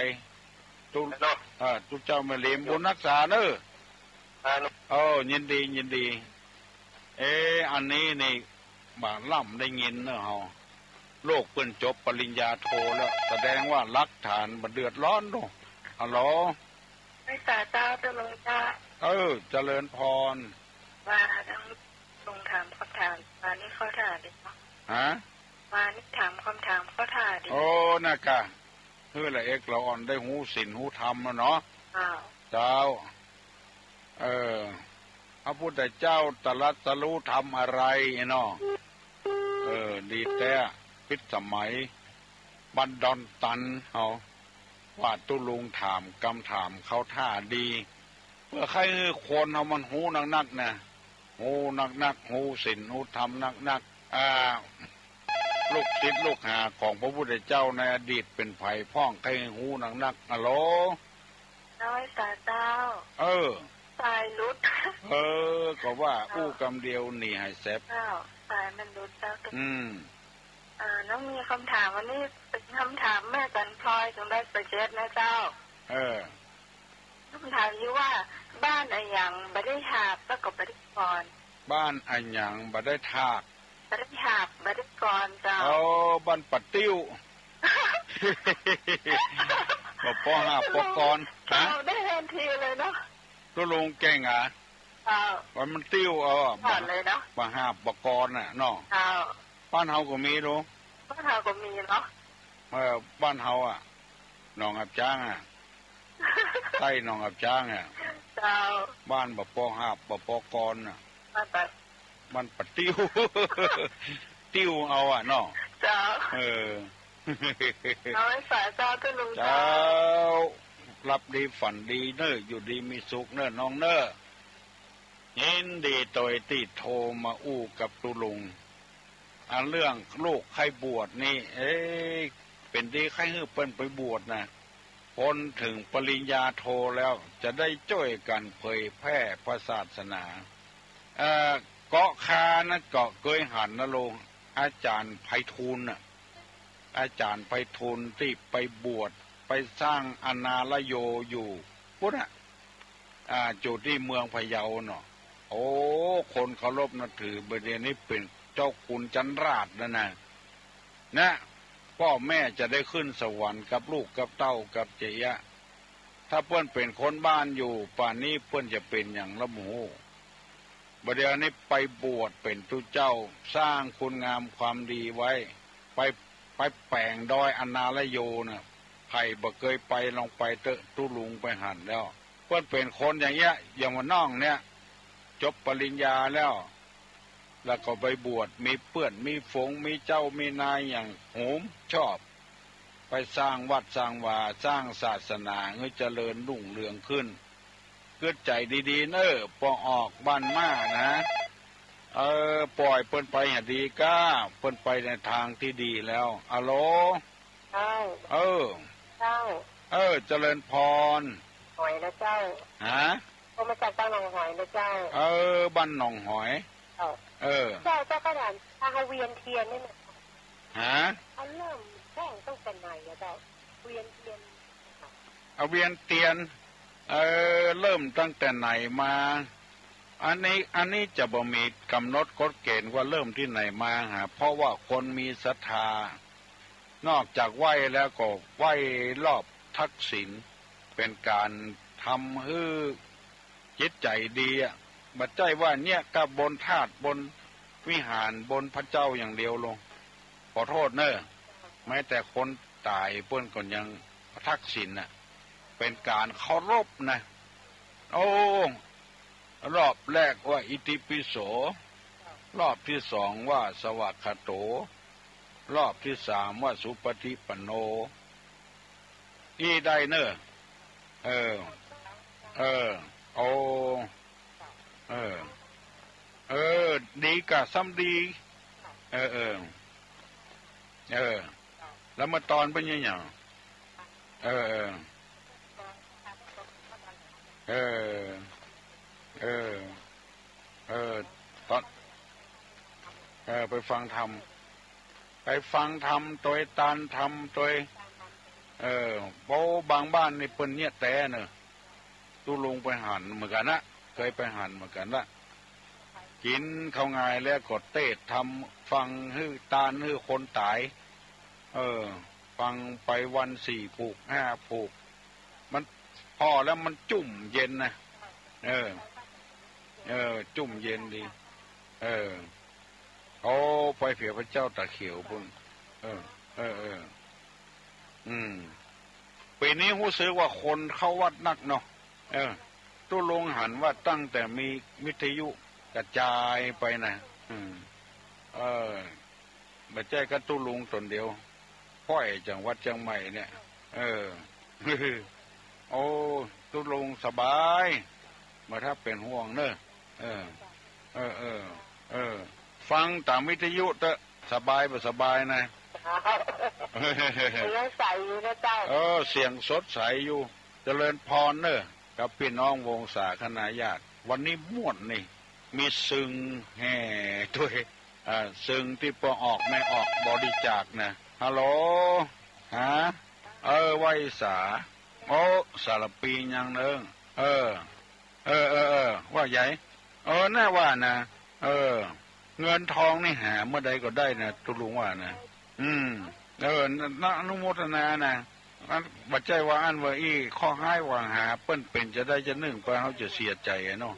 ตุเจ้ามาเลี้ยงบุญรักษาเนอะยินดีอันนี้นี่บาล่ำได้ยินเนอะเฮาโลกเพิ่นจบปริญญาโทแล้วแสดงว่ารักฐานมันเดือดร้อนดูฮัลโหลไม่สาเจ้าจะลงจ้าเจริญพรว่าทั้งลงถามคำถามมานี่ข้อถ่าดิฮะมานี่ถามคำถามข้อถ่าดิน่ะกะละเอกเราอ่อนได้หูศีลหูธรรมแล้วเนาะเจ้าพระพุทธเจ้าตรัสรู้ทำอะไรเนาะดีแต่พิสมัยบันดอนตันเอาว่าตุลุงถามคำถามเขาท่าดีเมื่อใครคนเอามันหูนักๆนะหูนักหูศีลหูธรรมนักลูกศิษย์ลูกหาของพระพุทธเจ้าในอดีตเป็นไผ่พ้องใครหูนักฮัลโหลน้อยสาเจ้าสายลุดก็ว่าอู้กำเดียวหนีหายแสบสายมันลุดเจ้าน้องมีคำถามวันนี้เป็นคำถามแม่จันพลอยจงได้ประเจ็ดนะเจ้าคำถามนี้ว่าบ้านอะไรอย่างบัได้หาบแล้วก็บัได้กรบ้านอะไรอย่างบัได้ทากบัได้หาบบัได้กรเจ้าบ้านปัดติ้วบอกป้อหาบป้อกรได้เห็นทีเลยเนาะตัวลงแก่งอ่ะวันมันติ้วบ้านเลยเนาะป้าหาบป้อกรน่ะเนาะบ้านเฮาก็มีรู้บ้านเฮาก็มีเนาะบ้านเฮาอ่ะหนองอับจ้างอ่ะใต้หนองอับจ้างอ่ะบ้านบ่ปอหาบบ่ปอกรน่ะบ้านปัดติ้วติ้วเอาอ่ะเนาะน้อยสายเจ้าก็ลุงเจ้ารับดีฝันดีเนอะอยู่ดีมีสุขเนอะน้องเนอะยินดีต่อยติโทรมาอู้กับตุลุงเรื่องลูกใครบวชนี่เป็นดีใครฮื้อเปิ้นไปบวชนะพ้นถึงปริญญาโทแล้วจะได้ช่วยกันเผยแพร่พระศาสนาเกาะคานะเกาะเกยหันนะลงอาจารย์ไพฑูรย์น่ะอาจารย์ไพฑูรย์ที่ไปบวชไปสร้างอนาลโยอยู่พุ่นน่ะจุดที่เมืองพะเยาเนาะคนเคารพนับถือประเดี๋ยวนี้เป็นเจ้าคุณจันราชนะพ่อแม่จะได้ขึ้นสวรรค์กับลูกกับเต้ากับเจียะถ้าเพื่อนเป็นคนบ้านอยู่ป่านนี้เพื่อนจะเป็นอย่างละหมูประเดี๋ยวนี้ไปบวชเป็นตุเจ้าสร้างคุณงามความดีไว้ไปแปลงดอยอนาลโยน่ะไผ่บ่เคยไปลองไปเตะตุลุงไปหันแล้วเพื่อนเป็นคนอย่างเงี้ยอย่างว่าน้องเนี่ยจบปริญญาแล้วก็ไปบวชมีเพื่อนมีฝงมีเจ้ามีนายอย่างโหมชอบไปสร้างวัดสร้างวาสร้างศาสนาให้เจริญรุ่งเรืองขึ้นเกิดใจดีๆเนอะพอออกบ้านมานะปล่อยเปิ้นไปอย่างดีก้าเปิ้นไปในทางที่ดีแล้วอะโหลเจ้าเจ้าเจริญพรหอยนะเจ้าผมมาจากบ้านหนองหอยนะเจ้าบ้านหนองหอยเจ้าก็ด่านทางเวียนเทียนนี่นะเขาเริ่มแจ้งตั้งแต่ไหนอะเจ้าเวียนเทียนเวียนเทียนเริ่มตั้งแต่ไหนมาอันนี้จะบ่มีกำหนดกฎเกณฑ์ว่าเริ่มที่ไหนมาเพราะว่าคนมีศรัทธานอกจากไหว้แล้วก็ไหว้รอบทักษิณเป็นการทำให้ จิตใจดีอ่ะบัดใจว่าเนี่ยกับบนธาตุบนวิหารบนพระเจ้าอย่างเดียวลงขอโทษเนอะแม้แต่คนตายเปิ้นก่อนยังทักษิณน่ะเป็นการเคารพนะโอ้รอบแรกว่าอิติปิโสรอบที่สองว่าสวากขาโตรอบที่สามว่าสุปฏิปันโนอีได้เนอะโอ้ดีกะซ้ำดีแล้วมาตอนเป็นยังไงตอนไปฟังธรรมโดยตานธรรมโดยเพราะบางบ้านนี่เปิ้นเนี่ยแต่เนอะตู้ลงไปหันเหมือนกันนะเคยไปหันเหมือนกันละกินเข้าง่ายแล้วกดเตะทำฟังฮื้อตานฮื้อคนตายฟังไปวัน4 ผูก 5 ผูกมันพอแล้วมันจุ่มเย็นนะจุ่มเย็นดีเขาไปเผียพระเจ้าตาเขียวพุ่นปีนี้รู้สึกว่าคนเข้าวัดนักเนาะตู้ลงหันว่าตั้งแต่มีวิทยุกระจายไปนะไม่ใช่ก็ตู้ลุงตนเดียวพ่อยจังวัดจังใหม่เนี่ยโอ้ตู้ลุงสบายมาถ้าเป็นห่วงเนอะฟังตามวิทยุเตอะสบายบ่สบายนะเสียงใสอยู่นะเจ้าเสียงสดใสอยู่เจริญพรเนอะกับพี่น้องวงศาคณาญาติวันนี้ม่วนนี่มีซึงแห่ด้วยซึงที่พอออกไม่ออกบริจาคนะฮัลโหลไว้สาโอ้สารปียังเนิงว่าใหญ่น่าว่านะเงินทองนี่หาเมื่อใดก็ได้นะตุลุงว่านะอนุโมทนานะบัดใจว่าอันว่าอีข้อให้ว่าหาเปิ้นเป็นจะได้จะนึ่งไปเขาจะเสียใจเนาะ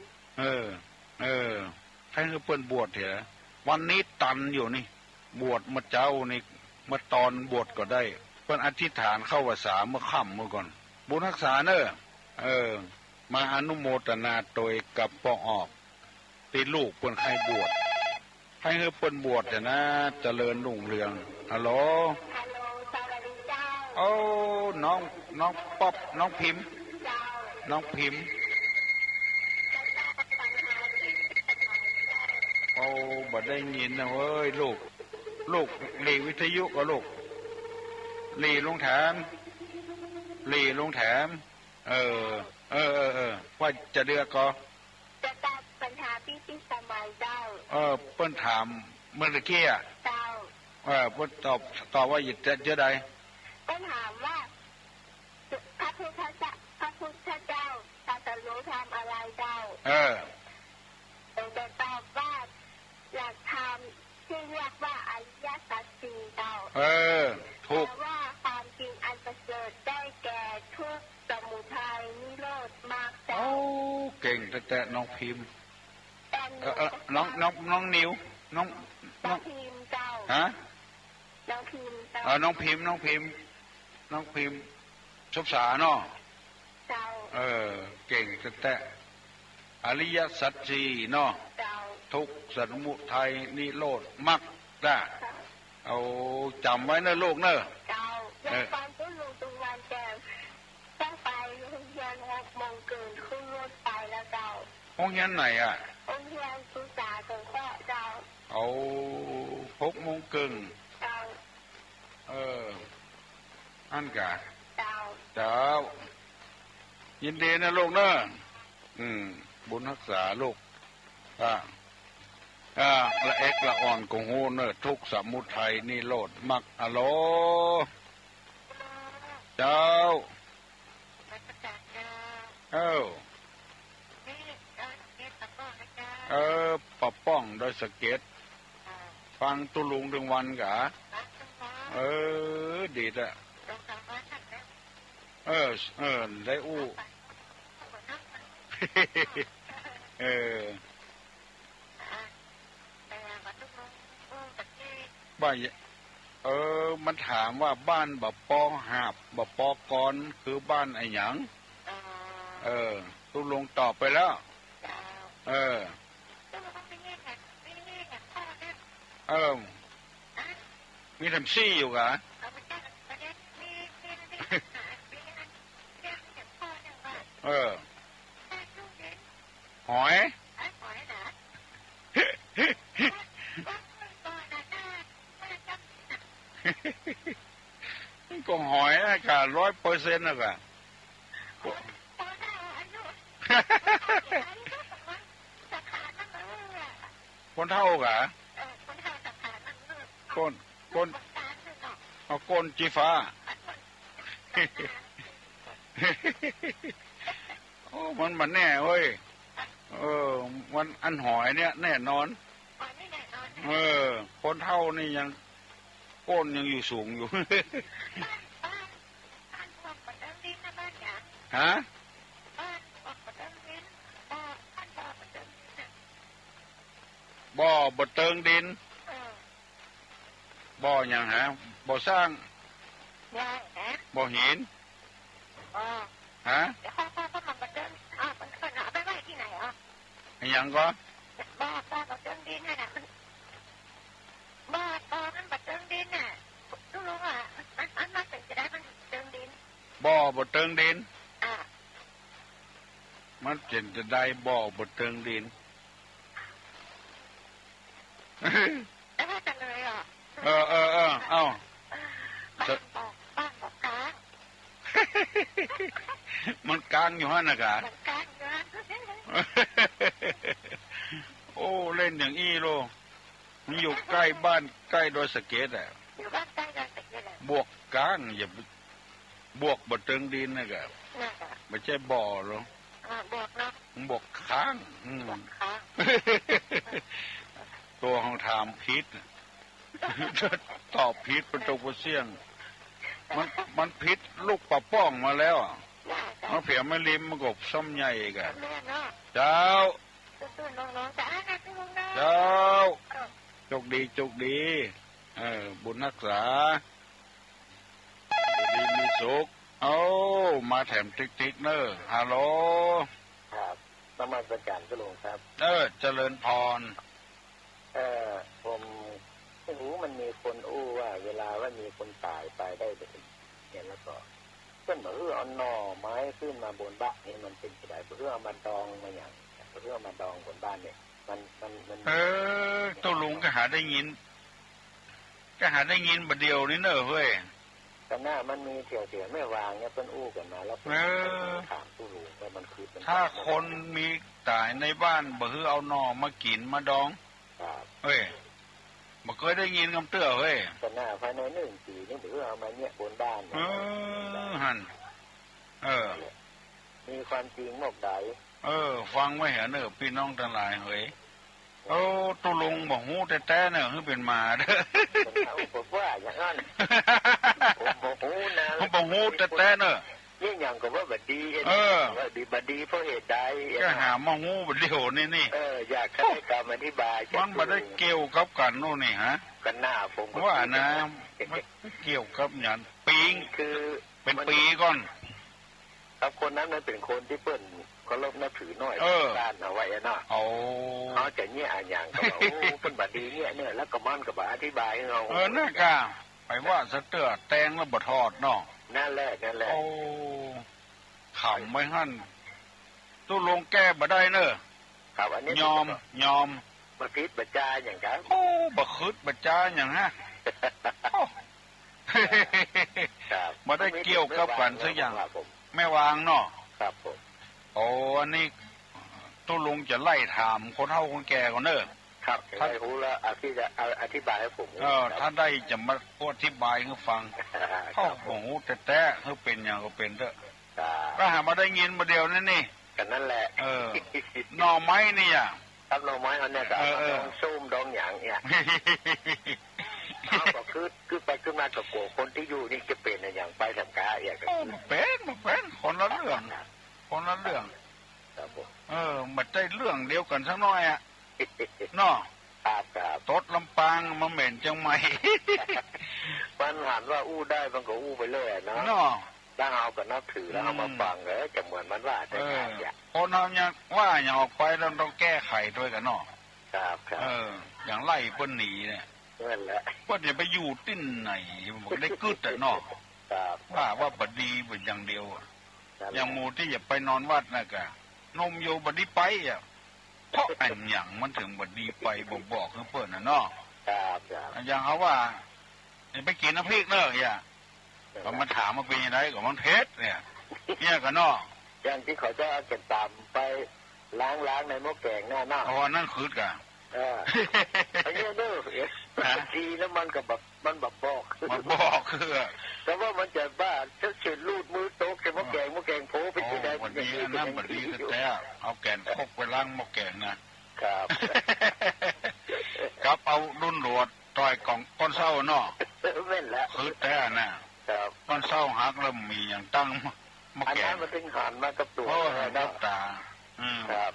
ให้เปิ้นบวชเถอะวันนี้ตันอยู่นี่บวชมาเจ้านี่มาตอนบวชก็ได้เปิ้นอธิษฐานเข้าภาษาเมื่อค่ำเมื่อก่อนบุญรักษาเนอะมาอนุโมทนาโดยกับปออกตีลูกเปิ้นให้บวชให้เปิ้นบวชเถอะนะเจริญรุ่งเรืองฮัลโหลโอ้น้องป๊อบน้องพิมพ์โอ้บ่ได้ยินนะเว้ยลูกหลีวิทยุก็ลูกหลีลงแถมว่าจะเดือกก็จะตัดปัญหาพี่สมัยเจ้าเปิ้นถามเมื่อกี้อ่ะเจ้าเปิ้นตอบว่าจะได้เปิ้นถามว่าพระพุทธเจ้าตรัสรู้ทำอะไรเจ้าจะตอบว่าหลักธรรมที่เรียกว่าอริยสัจสี่เจ้าถูกว่าความจริงอันประเสริฐได้แก่ทุกข์สมุทัยนิโรธมรรคเจ้าเก่งแต่น้องพิมพ์น้องนิวน้องพิมพ์เจ้าน้องพิมพ์เจ้าน้องพิมพ์ชบสาเนาะเจ้าเก่งแต่อริยสัจสี่เนาะทุกข์สมุทัยนิโรธมรรคได้เอาจำไว้เนอะลูกเนอะฟังตุ้ลุงตุงวันแจมต้องไปโรงเรียน6 โมงเกินขึ้นรถไปแล้วเจ้าโรงเรียนไหนอ่ะโรงเรียนสุสาสงเคราะห์เจ้าเอา6 โมงเกินเจ้าอันกะเจ้ายินดีนะลูกเนอะบุญรักษาลูกละเอกละอ่อนกงโหเนอทุกสมุทัยนิโรธมรรคอะโลเจ้าปะป้องโดยสเก็ตฟังตุลุงถึงวันกะดีละได้อู้ เออบ้านมันถามว่าบ้านบ่ปอหาบบ่ปอกรคือบ้านไอ้หยังตุลงตอบไปแล้วมีทำซี่อยู่กะหอยก็หอยนะกะ100%นะกะคนเท่ากะก้นจีฟ้าโอ้มันแน่เว้ยมันอันหอยเนี่ยแน่นอนคนเท่านี่ยังก้นยังอยู่สูงอยู่ฮะบ่อเติงดินบ่ออย่างฮะบ่อสร้างบ่อหินฮะอย่างก็บ่อเติงดินน่ะบ่อมันบ่เติงดินน่ะทุกลุงอ่ะมันเป็นจะได้มันเติงดินบ่อเติงดินมันเป็นจะได้บ่อเติงดินแล้วว่าจะเลยอ่ะเอ้าบ้านบอกกลางมันกลางอยู่ฮะนะกะมันกลางอยู่โอ้เล่นอย่างอี้โลมันอยู่ใกล้บ้านใกล้ดอยสะเก็ดอ่ะอยู่บ้านใกล้ดอยสะเก็ดบวกกลางอย่าบวกบ่เติงดินนะกะไม่ใช่บ่อหรอกบวกเนาะบวกค้างตัวของถามพิษตอบพิษเป็นตัวเสี่ยงมันพิษลูกปะป้องมาแล้วมันเผียไม่ริมมันกบซ้ำใหญ่กันเจ้าจุกดีบุญรักษาดีมีสุขมาแถมติ๊กเนอร์ฮัลโหลครับสมัครประกันก็ลงครับเจริญพรผมไม่รู้มันมีคนอู้ว่าเวลาว่ามีคนตายไปได้เนี่ยแล้วก็เพื่อนบอกเอาหน่อไม้ขึ้นมาบนบ้านนี่มันเป็นอะไรเพื่อเอามาดองมาอย่างเพื่อมาดองบนบ้านเนี่ยมันตัวลุงก็หาได้ยินบัดเดียวนี่เนอะเฮ้ยแต่หน้ามันมีเถี่ยวไม่วางเนี่ยเพื่อนอู้กันมาแล้วถามตัวลุงว่ามันคือถ้าคนมีตายในบ้านบ่คือเอาหน่อมากินมาดองเฮ้ยบ่เคยได้ยินคำเตื้อเฮ้ยแต่หน้าภายใน1 ปีนี่เพื่อเอามาเนี่ยบนบ้านหันมีความจริงหมกใดฟังไว้เหรอเนอะพี่น้องทั้งหลายเฮ้ยตุลุงบอกฮู้แต่เนอะคือเป็นมาเด้อผมว่าอย่างนั้นผมบอกฮู้นะผมบอกฮู้แต่เนอะนี่อย่างก็ว่าบัดดีว่าบัดดีเพราะเหตุใดก็หามาฮู้บัดเดียวนี่อยากให้กรรมอธิบายมันบ่ได้เกี่ยวกับกันโน่นนี่ฮะกันหน้าผมว่านะไม่เกี่ยวกับอย่างปิงคือเป็นปีก่อนครับคนนั้นมันเป็นคนที่เปิ้นเขาลบนับถือน้อยด้านเอาไว้เนาะเขาจะเนี่ยอย่างก็บอกเปิ้นบัดดีเนี่ยแล้วก็มันก็บ่อธิบายให้เราน่ากะไปว่าสะเตื้อแตงแล้วบ่ทอดเนาะนั่นแหละขำไม่หั่นตู้ลงแก้บ่ได้เนอะครับอันนี้ยอมบ่คิดบ่จาอย่างกันบ่คิดบ่จาอย่างฮะบ่ได้เกี่ยวกับกันสักอย่างไม่วางเนาะครับผมอันนี้ตู้ลุงจะไล่ถามคนเฒ่าคนแก่ก่อนเนอะครับท่านรู้แล้วอธิบายให้ผมถ้าได้จะมาอธิบายให้ฟังเขาโอ้โหแต่เขาเป็นอย่างก็เป็นเถอะก็หามาได้ยินมาเดียวนี่กันนั่นแหละหน่อไม้นี่อ่ะครับหน่อไม้อันนี้ก็ส้มดองอย่างเนี่ยก็คือไปขึ้นมากับโกคนที่อยู่นี่จะเป็นอย่างไปทำกาอย่างเป็นคนละเรื่องครับผม มันได้เรื่องเดียวกันสักน้อยอ่ะเนาะตดลำปางมาเหม็นจังไหมปัญหาว่าอู้ได้มันก็อู้ไปเลยเนาะถ้าเอากับนับถือแล้วเอามาฟังจะเหมือนมันว่าใช่ไหมคนเราเนี่ยว่าอย่างออกไปเราต้องแก้ไขด้วยกันเนาะครับอย่างไล่เปิ้นหนีเนี่ยนั่นแหละว่าจะไปอยู่ติ้นไหนมันได้กึศแต่เนาะว่าบดีเป็นอย่างเดียวอย่างหมู่ที่อย่าไปนอนวัดนะกะนมโยบดีไปอ่ะเพราะอันอย่างมันถึงบดีไปบอกให้เปิ้นน่ะเนาะอย่างเขาว่าไปกินน้ำพริกเนอะอย่าก็มาถามมาเป็นยังไงก็มันเท็จเนี่ยกันเนาะอย่างที่เขาจะเอาเก็บตามไปล้างในหม้อแกงหน้านั่นคืดกันไอ้เนี่ยเด้อดีแล้วมันกับแบบมันแบบบอกคือแต่ว่ามันจะบ้าจะเฉื่อยลูดมือโต๊ะแกหม้อแกงโผล่ไปที่ใดวันนี้นั่นบัดนี้แต่เอาแกนพกไปล้างหม้อแกงนะครับครับเอารุ่นหลวดต่อยกล่องก้อนเศร้าเนาะเว้นแล้วคือแต่น่ะก้อนเศร้าหักแล้วมีอย่างตั้งหม้อแกงมันถึงหันมากับตัวน้ำตาครับ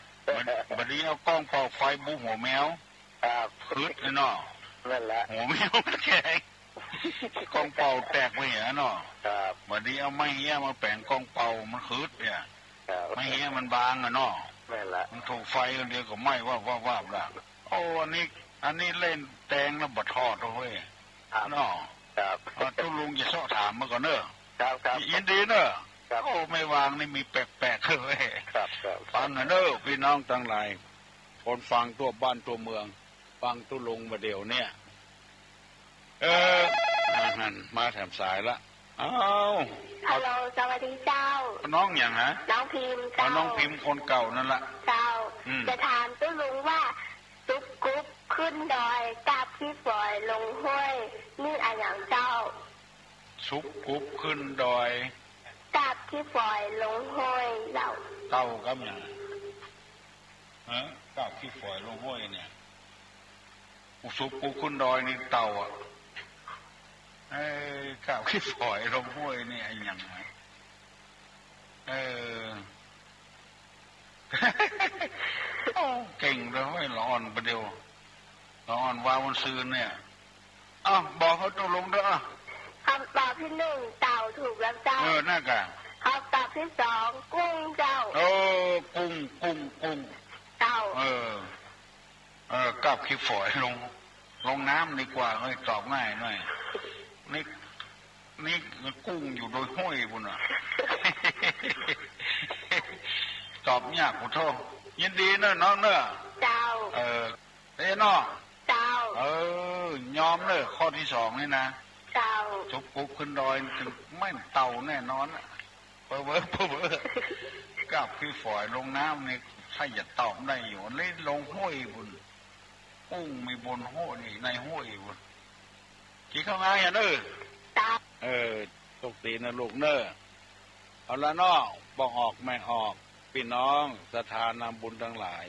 บัดนี้เอากล้องเป่าไฟบูหัวแมวคืดเลยเนาะนั่นแหละหัวแมวมันแข็งกล้องเป่าแตกไปเหรอเนาะบัดนี้เอาไม้เหี้ยมาแปลงกล้องเป่ามันคืดเนี่ยไม้เหี้ยมันบางอะเนาะนั่นแหละมันถูกไฟกันเดียวก็ไหม้ว่าละโอ้อันนี้เล่นแตงแล้วบดทอดเว้ยเนาะทุลุงจะสอบถามมาก่อนเนอะยินดีเนอะโอ้ไม่วางนี่มีแปลกๆเลยฟังเนอะพี่น้องทั้งหลายคนฟังตัวบ้านตัวเมืองฟังตุลุงมาเดี๋ยวเนี่ยมาแถมสายละฮัลโหลสวัสดีเจ้าน้องอย่างฮะน้องพิมพ์เจ้าน้องพิมพ์คนเก่านั่นแหละเจ้าจะถามตุลุงว่าซุปกุ๊บขึ้นดอยกาบที่ฝอยลงห้วยนี่อะไรอย่างเจ้าซุปกุ๊บขึ้นดอยกาบที่ฝอยลงห้วยเต่ากับอย่างกาบที่ฝอยลงห้วยเนี่ยซุปกุ๊บขึ้นดอยนี่เต่าอ่ะกาบที่ฝอยลงห้วยนี่ไอ้ยังไงเก่งเลยละอ่อนประเดี๋ยวละอ่อนวาวันซืนเนี่ยบอกเขาตกลงด้วยคำตอบที่หนึ่งเต่าถูกแล้วเจ้าน่ากะคำตอบที่สองกุ้งเจ้ากุ้งเต่ากับขี้ฝอยลงน้ำดีกว่าเฮ้ยตอบง่ายหน่อยนี่กุ้งอยู่โดยห้วยบุญอ่ะตอบยากขอโทษยินดีเนอะน้องเนอะเจ้าเนาะเจ้ายอมเลยข้อที่สองนี่นะเจ้าจุบปุ๊บขึ้นดอยถึงไม่เต่าแน่นอนเพ้อกับพี่ฝอยลงน้ำนี่ถ้าอย่าตอบได้อยู่เล่นลงห้วยบุญกุ้งมีบนห้วยนี่ในห้วยบุญกี่เข้าง่ายอ่ะตกตีนะลูกเนอะเอาละเนาะบอกออกไม่ออกพี่น้องสถานนำบุญทั้งหลาย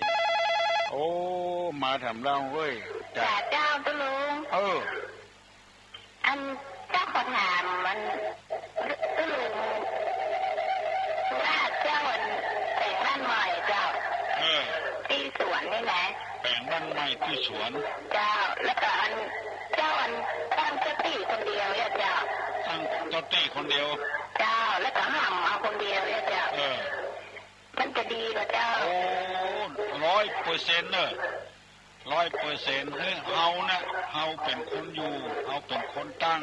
โอ้มาทำเล่าเว้ยเจ้าตุลุงอันเจ้าขอถามมันตุลุงว่าเจ้าแต่งบ้านใหม่เจ้าที่สวนนี่นะแต่งบ้านใหม่ที่สวนเจ้าแล้วก็เจ้าตั้งเจ้าตี้คนเดียวเนี่ยเจ้าตั้งเจ้าตี้คนเดียวเจ้าแล้วก็ห้ามเอาคนเดียวเนี่ยเจ้ามันจะดีกว่าเจ้าโอ้100%เนอะ100%เฮ้ยเฮาเป็นคนอยู่เฮาเป็นคนตั้ง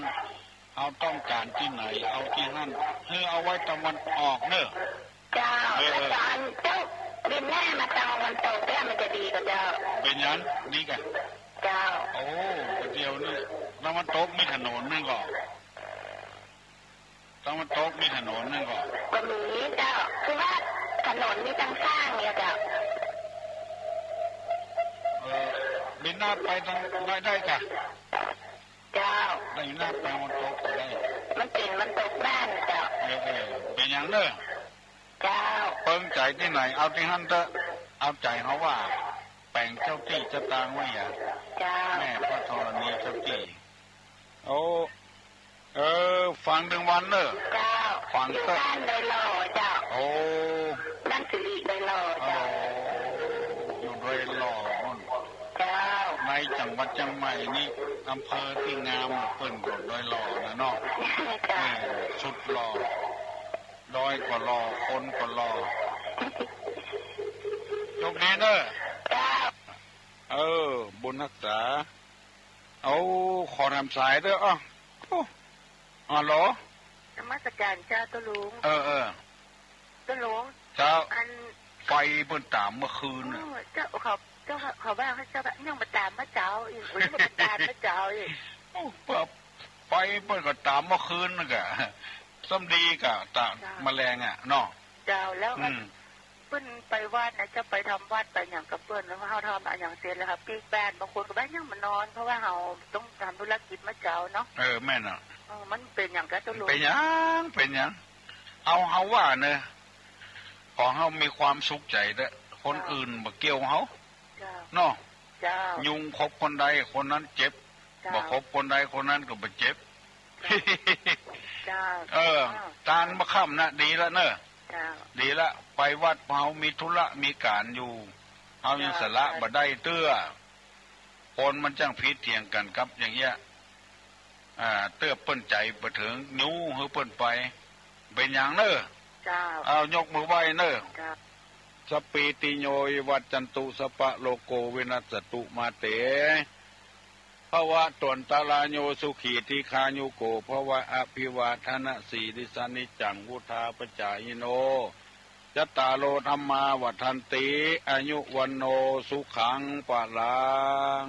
เฮาต้องการที่ไหนเอาที่นั่นเฮ้ยเอาไว้ตะวันออกเนอะเจ้าแล้วตอนเจ้าบินหน้ามาตะวันตกแล้วมันจะดีกว่าเจ้าเป็นยันดีกันเจ้าโอ้เดียวนี่ตะวันตกมีถนนนั่นก็ตะวันตกมีถนนนั่นก็มีเจ้าคือว่าถนนมีตั้งข้างเนี่ยเจ้าบินหน้าไปทางได้กะเจ้าได้หน้าไปมันตกได้มันตกบ้านเจ้าเป็นอย่างเนอะเจ้าเพิ่งใจที่ไหนเอาที่หั่นเถอะเอาใจเขาว่าแปลงเจ้าที่จะตางไว้อย่างแม่พระธรณีเจ้าที่โอ้ฟังถึงวันเนอะเจ้าฟังบ้านโดยหล่อเจ้าโอ้บ้านสิริโดยหล่อเจ้า จังหวัดเชียงใหม่นี่อำเภอที่งามเปิ้นกดดอยหล่อนะเนาะสุดหล่อดอยก็หล่อคนก็หล่อโชคดีเด้อบุญรักษาเอาขอนำสายเด้ออ๋อเหรอนมัสการเจ้าตัวลุงตัวลุงเจ้าไฟเปิ้นตามเมื่อคืนน่ะเจ้าเขาบ้างเขาเจ้ายังมาตามมาเจ้าอีกคนยังมาตามมาเจ้าอีกไฟเปิ้นก็ตามเมื่อคืนน่ะกะซ้ำดีกะตามแมลงอ่ะเนาะเจ้าแล้วเปิ้นไปวัดนะจะไปทำวัดไปอย่างกับเปิ้นแล้วเขาทำอย่างเสร็จแล้วครับปีบ้านบางคนก็บ้านยังมานอนเพราะว่าเขาต้องทำธุรกิจมาเจ้าเนาะแม่น่ะมันเป็นอย่างกะตัวลุงเป็นอย่างเอาว่าเนอะขอเขามีความสุขใจเด้อคนอื่นบ่เกี่ยวเขาเนาะยุงคบคนใดคนนั้นเจ็บบ่คบคนใดคนนั้นก็บ่เจ็บการมาค่ำนะดีแล้วเนอะดีละไปวัดเขามีธุระมีการอยู่เขายังสละบ่ได้เตื้อคนมันจังผิดเถียงกันครับอย่างเงี้ยเตื้อเปิ้นใจบ่ถึงยูเฮาเปิ้นไปเป็นอย่างเนอะเอายกมือไหว้เนอะสปีติโยวัจจันตุสปะโลโกวินัสตุมาเตภวะตนตาลาโยสุขีทีคาโยโกภวะอภิวาทนะสีดิสานิจังวุธาปจายโนยัตตาโลธรรมาวัฏันติอายุวันโนสุขังปะลัง